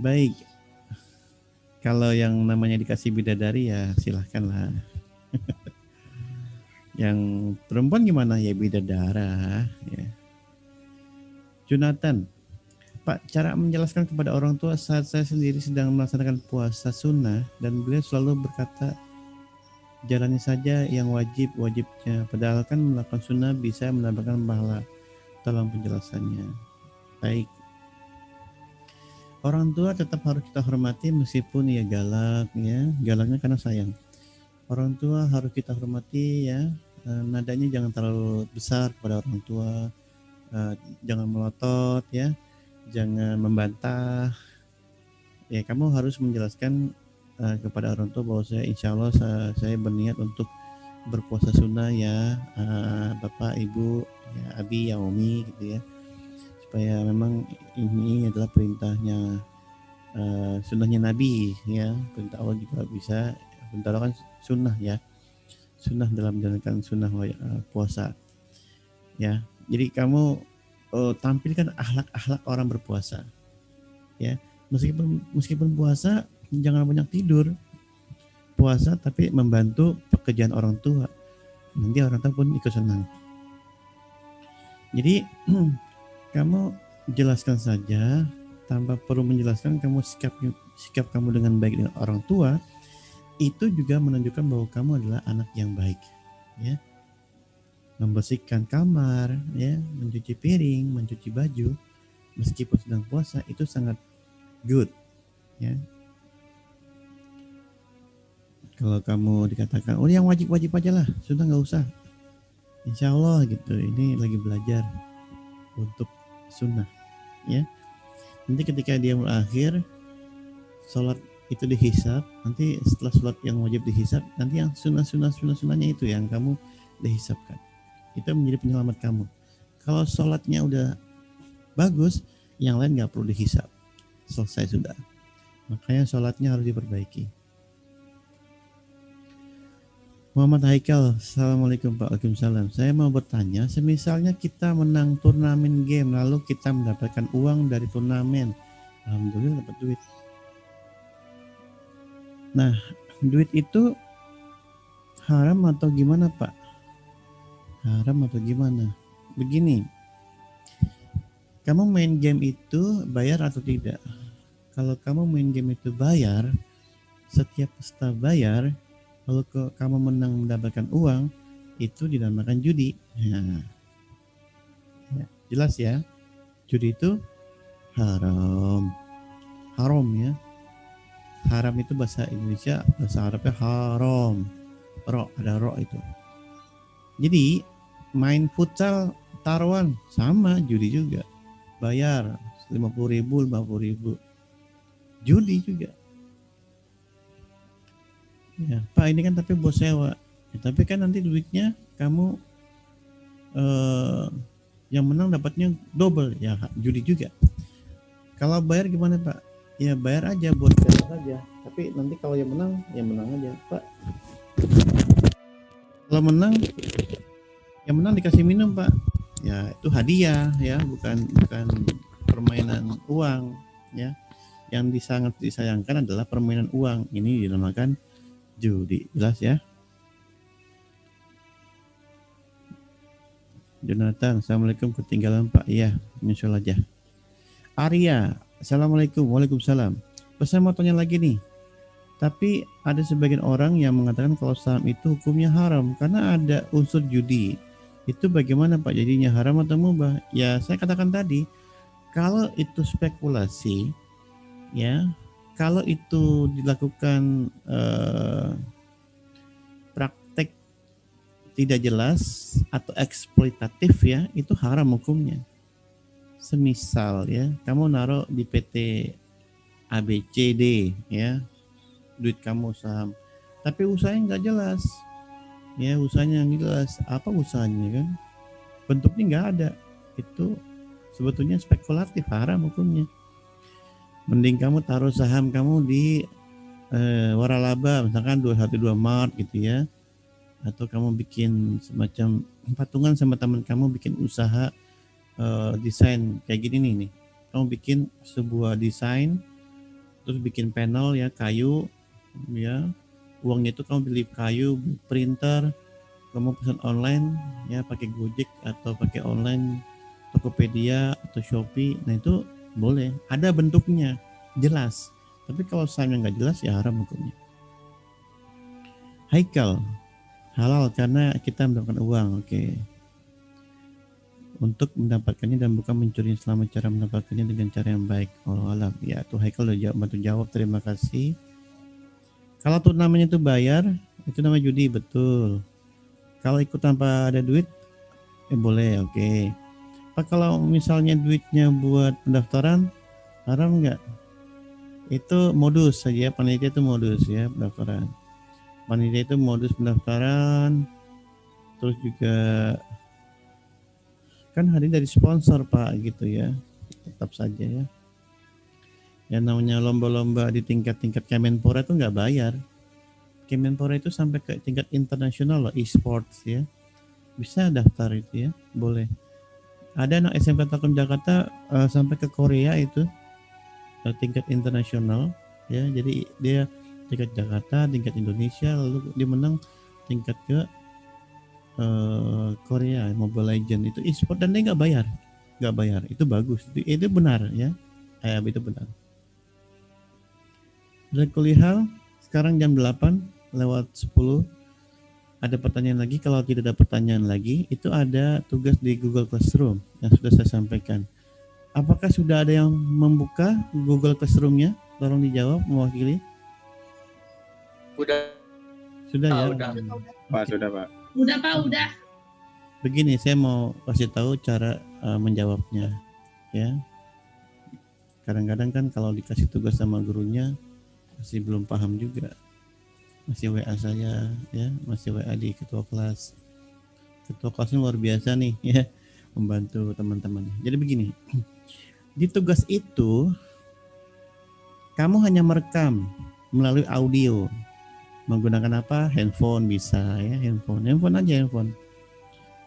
Baik. Kalau yang namanya dikasih bidadari ya silahkanlah. Yang perempuan gimana ya bidadara ya. Jonathan, Pak, cara menjelaskan kepada orang tua saat saya sendiri sedang melaksanakan puasa sunnah dan beliau selalu berkata jalani saja yang wajibnya, padahal kan melakukan sunnah bisa mendapatkan pahala. Tolong penjelasannya. Baik, orang tua tetap harus kita hormati meskipun ya galak ya, galaknya karena sayang. Orang tua harus kita hormati ya, nadanya jangan terlalu besar kepada orang tua, jangan melotot ya, jangan membantah. Ya, kamu harus menjelaskan kepada orang tua bahwa insya Allah saya berniat untuk berpuasa sunnah ya, Bapak, Ibu, ya, Abi, ya Umi gitu ya, supaya memang ini adalah perintahnya, sunnahnya Nabi ya, perintah Allah juga bisa, perintah Allah kan sunnah ya, sunnah dalam menjalankan sunnah puasa ya. Jadi kamu tampilkan akhlak-akhlak orang berpuasa ya. Meskipun puasa jangan banyak tidur, puasa tapi membantu pekerjaan orang tua, nanti orang tua pun ikut senang. Jadi kamu jelaskan saja tanpa perlu menjelaskan, kamu sikap kamu dengan baik dengan orang tua itu juga menunjukkan bahwa kamu adalah anak yang baik ya. Membersihkan kamar ya, mencuci piring, mencuci baju meskipun sedang puasa itu sangat good ya. Kalau kamu dikatakan oh yang wajib aja lah, sudah nggak usah, insya Allah gitu, ini lagi belajar untuk sunnah ya. Nanti ketika dia berakhir sholat itu dihisap, nanti setelah sholat yang wajib dihisap, nanti yang sunnahnya itu yang kamu dihisapkan, itu menjadi penyelamat kamu. Kalau sholatnya udah bagus, yang lain nggak perlu dihisap, selesai sudah. Makanya sholatnya harus diperbaiki. Muhammad Haikal, Assalamualaikum Pak. Waalaikumsalam. Saya mau bertanya, semisalnya kita menang turnamen game lalu kita mendapatkan uang dari turnamen, alhamdulillah dapat duit. Nah, duit itu haram atau gimana Pak? Haram atau gimana? Begini, kamu main game itu bayar atau tidak? Kalau kamu main game itu bayar, setiap peserta bayar, kalau kamu menang mendapatkan uang, itu dinamakan judi. Nah, ya, jelas ya, judi itu haram. Haram ya. Haram itu bahasa Indonesia, bahasa Arabnya haram. Ro, ada ro itu. Jadi main futsal taruhan sama judi juga. Bayar 50.000, 50.000. Judi juga. Ya, Pak ini kan tapi bos sewa. Ya, tapi kan nanti duitnya kamu yang menang dapatnya double ya, judi juga. Kalau bayar gimana Pak? Ya bayar aja buat bayar saja. Tapi nanti kalau yang menang aja Pak. Kalau menang, yang menang dikasih minum Pak. Ya itu hadiah ya, bukan permainan uang ya. Yang sangat disayangkan adalah permainan uang. Ini dinamakan judi. Jelas ya? Jonathan, Assalamualaikum, ketinggalan Pak. Iya, nyusul aja. Arya, Assalamualaikum, Waalaikumsalam. Saya mau tanya lagi nih. Tapi ada sebagian orang yang mengatakan kalau saham itu hukumnya haram karena ada unsur judi. Itu bagaimana Pak? Jadinya haram atau mubah? Ya, saya katakan tadi, kalau itu spekulasi, ya, kalau itu dilakukan praktek tidak jelas atau eksploitatif ya, itu haram hukumnya. Semisal ya, kamu naruh di PT ABCD ya, duit kamu saham, tapi usahanya nggak jelas, ya usahanya nggak jelas, apa usahanya kan, bentuknya nggak ada, itu sebetulnya spekulatif, haram hukumnya. Mending kamu taruh saham kamu di waralaba, misalkan 212 Mart gitu ya, atau kamu bikin semacam patungan sama teman kamu, bikin usaha desain kayak gini nih, kamu bikin sebuah desain, terus bikin panel ya, kayu ya, uangnya itu kamu beli kayu, beli printer, kamu pesan online ya, pakai Gojek atau pakai online Tokopedia atau Shopee. Nah itu boleh, ada bentuknya jelas. Tapi kalau sahamnya nggak jelas ya haram hukumnya. Haikal, halal karena kita mendapatkan uang. Oke. Untuk mendapatkannya dan bukan mencuri, selama cara mendapatkannya dengan cara yang baik. Allah alam. Ya, tuh Haikal udah bantu jawab. Terima kasih. Kalau tuh namanya tuh bayar, itu namanya judi, betul. Kalau ikut tanpa ada duit, boleh, oke. Pak, kalau misalnya duitnya buat pendaftaran, haram nggak? Itu modus saja, panitia itu modus ya, pendaftaran. Panitia itu modus pendaftaran, terus juga kan hadir dari sponsor Pak gitu ya, tetap saja ya. Yang namanya lomba-lomba di tingkat-tingkat Kemenpora itu nggak bayar. Kemenpora itu sampai ke tingkat internasional loh, e-sports ya. Bisa daftar itu ya, boleh. Ada anak SMP Telkom Jakarta sampai ke Korea itu tingkat internasional ya. Jadi dia tingkat Jakarta, tingkat Indonesia, lalu dia menang tingkat ke Korea, Mobile Legend itu e-sport, dan dia nggak bayar, itu bagus, itu benar ya, itu benar. Dan kuliah sekarang jam 8:10, ada pertanyaan lagi. Kalau tidak ada pertanyaan lagi, itu ada tugas di Google Classroom yang sudah saya sampaikan. Apakah sudah ada yang membuka Google Classroom-nya? Tolong dijawab mewakili. Sudah ya? Udah. Pak, sudah Pak. Udah Pak, udah. Begini, saya mau kasih tahu cara menjawabnya ya. Kadang-kadang kan kalau dikasih tugas sama gurunya masih belum paham juga, masih WA saya ya, masih WA di ketua kelas. Ketua kelasnya luar biasa nih ya, membantu teman-teman. Jadi begini, di tugas itu kamu hanya merekam melalui audio. Menggunakan apa? Handphone bisa ya, handphone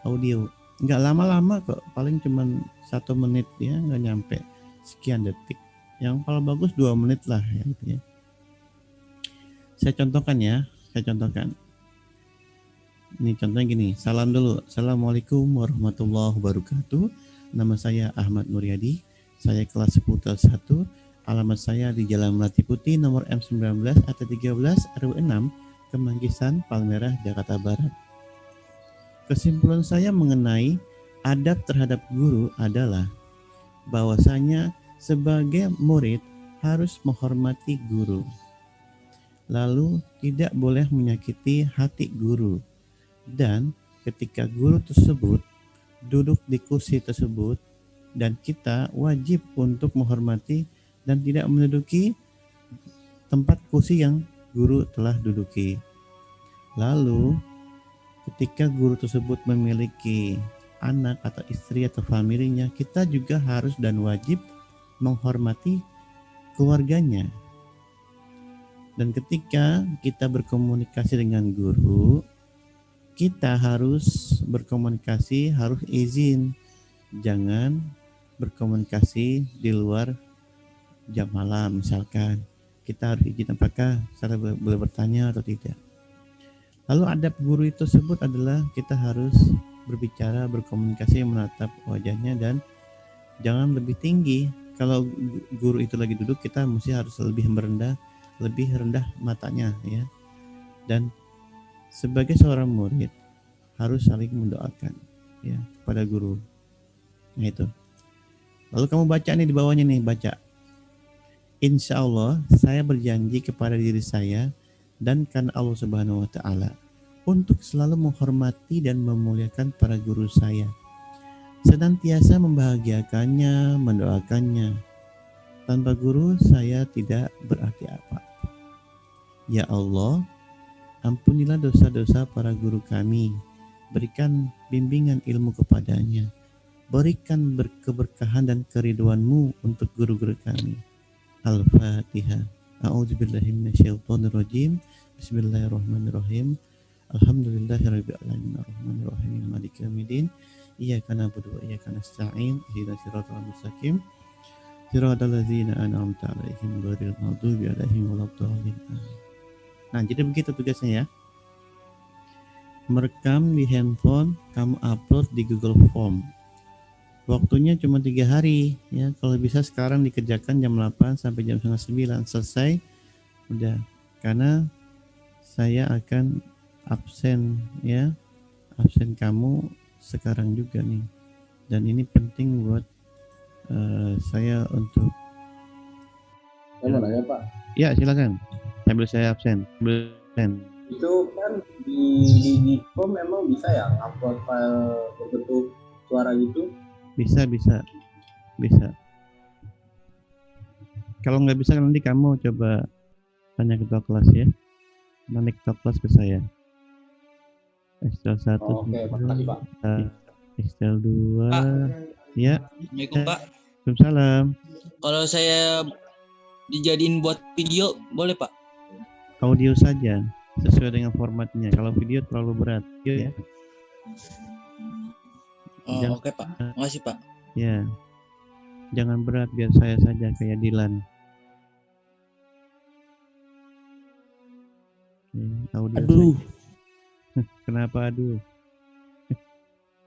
audio. Nggak lama-lama kok, paling cuman 1 menit ya, nggak nyampe sekian detik. Yang paling bagus 2 menit lah ya, gitu ya. Saya contohkan. Ini contohnya gini, salam dulu. Assalamualaikum warahmatullahi wabarakatuh. Nama saya Ahmad Nuryadi. Saya kelas 10 kelas 1. Alamat saya di Jalan Melati Putih nomor M19 AT13 RW 6 Kemanggisan, Palmerah, Jakarta Barat. Kesimpulan saya mengenai adab terhadap guru adalah bahwasanya sebagai murid harus menghormati guru. Lalu tidak boleh menyakiti hati guru. Dan ketika guru tersebut duduk di kursi tersebut dan kita wajib untuk menghormati dan tidak menduduki tempat kursi yang guru telah duduki. Lalu ketika guru tersebut memiliki anak atau istri atau familinya, kita juga harus dan wajib menghormati keluarganya. Dan ketika kita berkomunikasi dengan guru, kita harus berkomunikasi, harus izin. Jangan berkomunikasi di luar jam malam misalkan. Kita harus izin apakah saya boleh bertanya atau tidak. Lalu adab guru itu tersebut adalah kita harus berbicara, berkomunikasi, menatap wajahnya dan jangan lebih tinggi. Kalau guru itu lagi duduk, kita mesti harus lebih rendah matanya ya. Dan sebagai seorang murid harus saling mendoakan ya kepada guru. Nah itu. Lalu kamu baca nih di bawahnya nih, baca. Insya Allah saya berjanji kepada diri saya dan karena Allah Subhanahu wa Ta'ala untuk selalu menghormati dan memuliakan para guru saya, senantiasa membahagiakannya, mendoakannya. Tanpa guru saya tidak berarti apa. Ya Allah, ampunilah dosa-dosa para guru kami, berikan bimbingan ilmu kepadanya, berikan keberkahan dan keridhoanmu untuk guru-guru kami. Al-Fatihah. A'udzubillahi minasyaitonirrajim. Bismillahirrahmanirrahim. Alhamdulillahirabbil alamin arrahmanirrahim maliki yaumiddin. Iyyaka na'budu wa iyyaka nasta'in. Ihdinas siratal mustaqim. Siratal ladzina an'amta 'alaihim ghairil maghdubi 'alaihim waladdallin. Nah, jadi begitu tugasnya ya. Merekam di handphone, kamu upload di Google Form. Waktunya cuma 3 hari ya. Kalau bisa sekarang dikerjakan jam 8 sampai jam 9 selesai udah. Karena saya akan absen ya. Absen kamu sekarang juga nih. Dan ini penting buat saya untuk Saya mau nanya Pak, ya silakan. Sambil saya absen. itu kan di form memang bisa ya upload file berbentuk suara gitu? Bisa. Kalau nggak bisa nanti kamu coba tanya ketua kelas ya. Nanti ketua kelas ke saya. Excel 1. Oke, makasih Pak. Excel 2. Pak. Ya. Assalamualaikum Pak. Waalaikumsalam. Kalau saya dijadiin buat video boleh Pak? Audio saja sesuai dengan formatnya. Kalau video terlalu berat. Ya. Oh, oke Pak. Makasih Pak. Ya. Jangan berat, biar saya saja kayak Dilan. Oke, audio Aduh. saja. Kenapa aduh?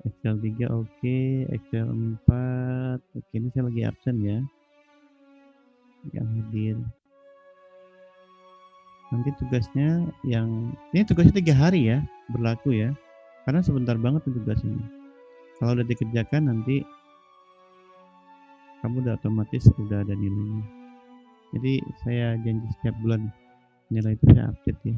Excel 3 oke, Excel 4. Oke, ini saya lagi absen ya. Yang hadir. Nanti tugasnya ini tugasnya 3 hari ya, berlaku ya. Karena sebentar banget tugas ini. Kalau udah dikerjakan nanti kamu udah otomatis udah ada nilainya. Jadi saya janji setiap bulan nilai itu saya update ya.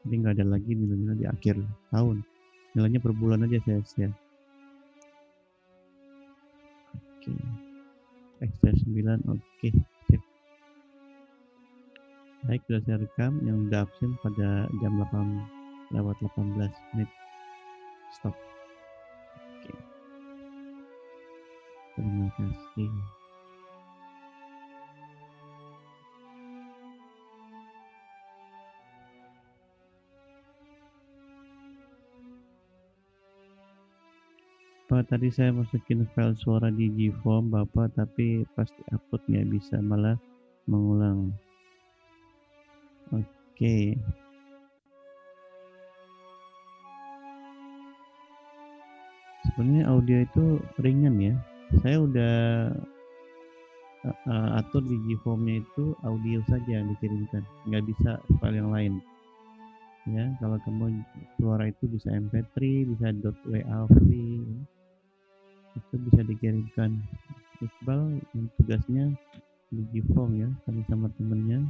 Jadi nggak ada lagi nilainya di akhir tahun. Nilainya per bulan aja saya share. Oke. Excel 9 oke. Sip. Baik, sudah saya rekam yang udah absen pada jam 8:18. Stop. Oke. Terima kasih. Pak, tadi saya masukin file suara di Gform Bapak, tapi pasti upload nggak bisa, malah mengulang. Oke. Sebenarnya audio itu ringan ya. Saya udah atur di Gform-nya itu audio saja dikirimkan, nggak bisa file yang lain. Ya, kalau kamu suara itu bisa MP3, bisa .wav, itu bisa dikirimkan. Iqbal yang tugasnya di Gform ya, kan sama temennya,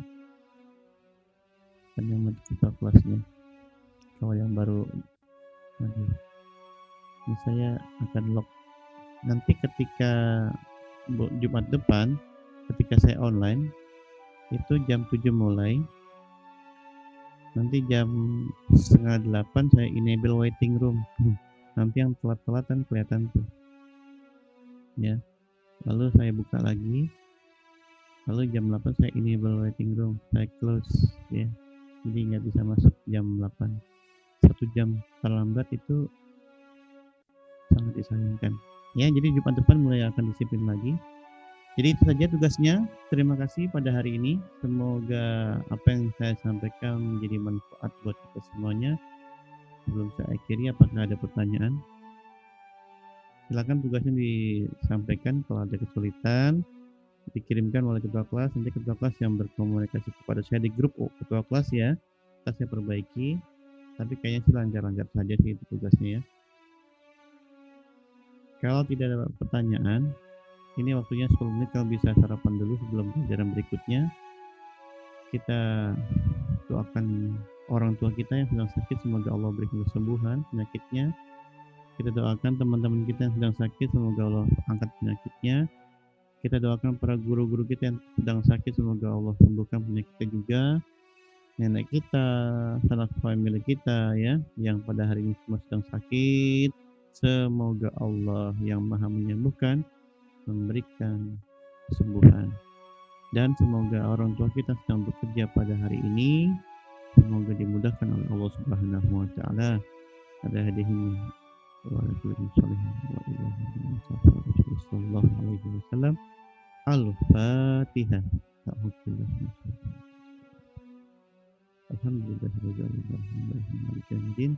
kan yang ketua kelasnya. Kalau yang baru, aduh, ini saya akan log. Nanti ketika Jumat depan, ketika saya online, itu jam 7 mulai. Nanti jam setengah 8 saya enable waiting room. Nanti yang telat-telat kan kelihatan tuh. Ya. Lalu saya buka lagi. Lalu jam 8 saya enable waiting room. Saya close ya. Jadi nggak bisa masuk jam 8. 1 jam terlambat itu sangat disayangkan. Ya, jadi Jumat depan mulai akan disiplin lagi. Jadi itu saja tugasnya. Terima kasih pada hari ini. Semoga apa yang saya sampaikan menjadi manfaat buat kita semuanya. Sebelum saya akhiri, apakah ada pertanyaan? Silakan tugasnya disampaikan. Kalau ada kesulitan, dikirimkan oleh ketua kelas. Nanti ketua kelas yang berkomunikasi kepada saya di grup ketua kelas ya. Saya perbaiki. Tapi kayaknya sih lancar-lancar saja sih itu tugasnya ya. Kalau tidak ada pertanyaan, ini waktunya 10 menit, kalau bisa sarapan dulu sebelum pelajaran berikutnya. Kita doakan orang tua kita yang sedang sakit, semoga Allah berikan kesembuhan penyakitnya. Kita doakan teman-teman kita yang sedang sakit, semoga Allah angkat penyakitnya. Kita doakan para guru-guru kita yang sedang sakit, semoga Allah sembuhkan penyakitnya juga. Nenek kita, sanak famili kita ya, yang pada hari ini semua sedang sakit, semoga Allah yang maha menyembuhkan memberikan kesembuhan. Dan semoga orang tua kita sedang bekerja pada hari ini, semoga dimudahkan oleh Allah Subhanahu wa taala. Ada hadiahnya wa kullu sholihin wa ilahi sallallahu alaihi wasallam. Al-Fatihah. Alhamdulillah rabbil alamin.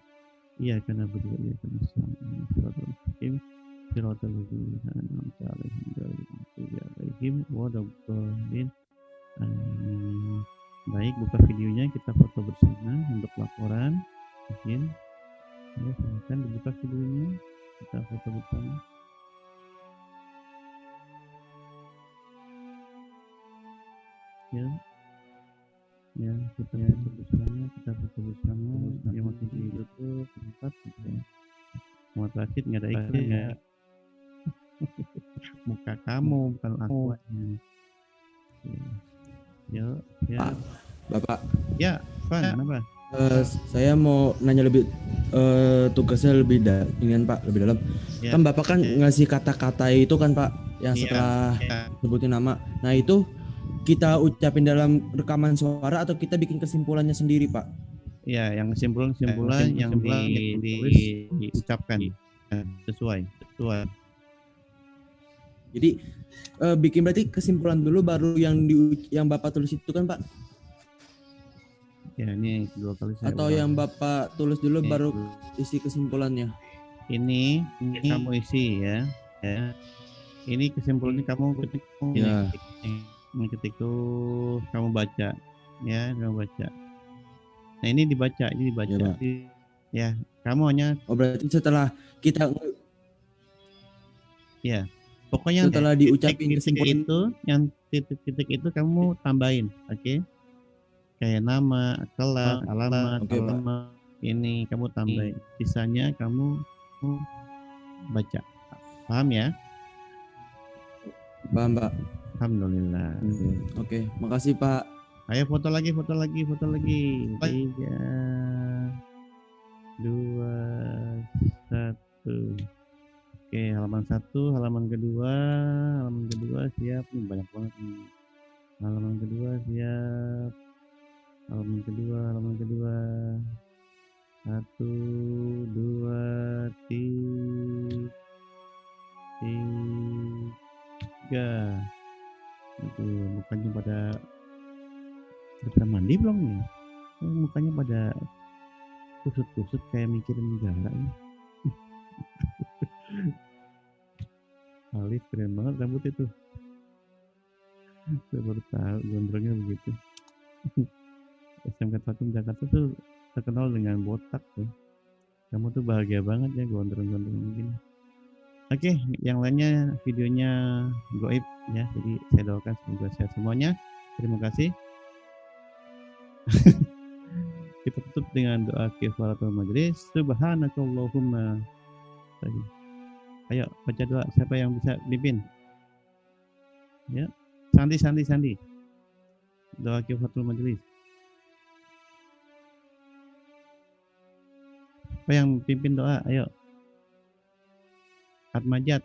Iyyaka na'budu wa iyyaka nasta'in. Shiratal mustaqim. Shiratal ladzina an'amta 'alaihim ghairil maghdubi 'alaihim waladdallin. Amin. Baik, buka videonya, kita foto bersama untuk laporan. Izin. Ya, silakan dibuka videonya, kita foto bersama. Ya. Ya, kita foto bersama, yang masih di YouTube, tempat gitu ya. Muat Rashid nggak ada iklan ya. Muka kamu bukan aku. Ya, Pak, Bapak. Ya, Pan, kenapa? Saya mau nanya lebih tugasnya lebih ingin Pak lebih dalam. Ya. Kan Bapak kan ngasih kata-kata itu kan Pak yang setelah sebutin nama. Nah itu kita ucapin dalam rekaman suara atau kita bikin kesimpulannya sendiri Pak? Ya, yang kesimpulan yang diucapkan sesuai. Jadi bikin berarti kesimpulan dulu baru yang Bapak tulis itu kan Pak? Ya, ini kedua kali saya Atau yang Bapak tulis dulu baru isi kesimpulannya? Ini kamu isi ya. Ini kesimpulannya kamu ketik. Ya. Ketik tuh kamu baca ya, kamu baca. Nah, ini dibaca. Ya, kamu hanya berarti setelah kita ya, pokoknya setelah diucapin kesimpulan itu, yang titik-titik itu kamu tambahin, oke? Kayak nama, kelas, alamat, ini kamu tambahin. Sisanya kamu baca. Paham ya? Paham Pak. Alhamdulillah. Oke, makasih Pak. Ayo foto lagi. 3, 2, 1. Oke, halaman 1, halaman kedua siap. Ini banyak banget nih. Halaman kedua siap. Halaman kedua. 1, 2, 3. Aduh, mukanya pada mandi belum nih? Mukanya pada kusut-kusut kayak mikirin negara ya. Alif keren banget rambut itu. Saya baru tahu gondrongnya begitu. SMK Takum Jakarta tuh terkenal dengan botak tuh. Kamu tuh bahagia banget ya gondrong-gondrong begini. Oke, yang lainnya videonya goib ya. Jadi saya doakan semoga sehat semuanya. Terima kasih. Kita tutup dengan doa kifaratul majlis. Subhanakallahumma. Ayo baca doa. Siapa yang bisa pimpin? Ya, Sandi. Doa kifaratul majlis. Siapa yang pimpin doa? Ayo. Atmaja.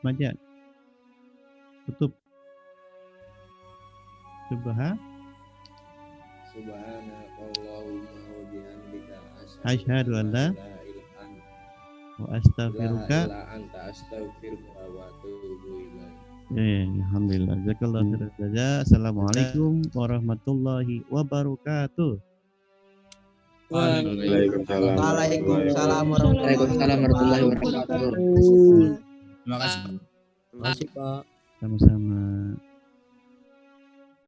Tutup. Subhanakallahumma wa bihamdika Asyhadu an la ilaha illa anta wa astaghfiruka. astaghfiruka wa atubu ilaik. Alhamdulillah. Jazakallahu khairan jazaa. Assalamualaikum warahmatullahi wabarakatuh. Waalaikumsalam Waalaikumsalam warahmatullahi wabarakatuh. Terima kasih. Terima kasih Pak. Sama-sama.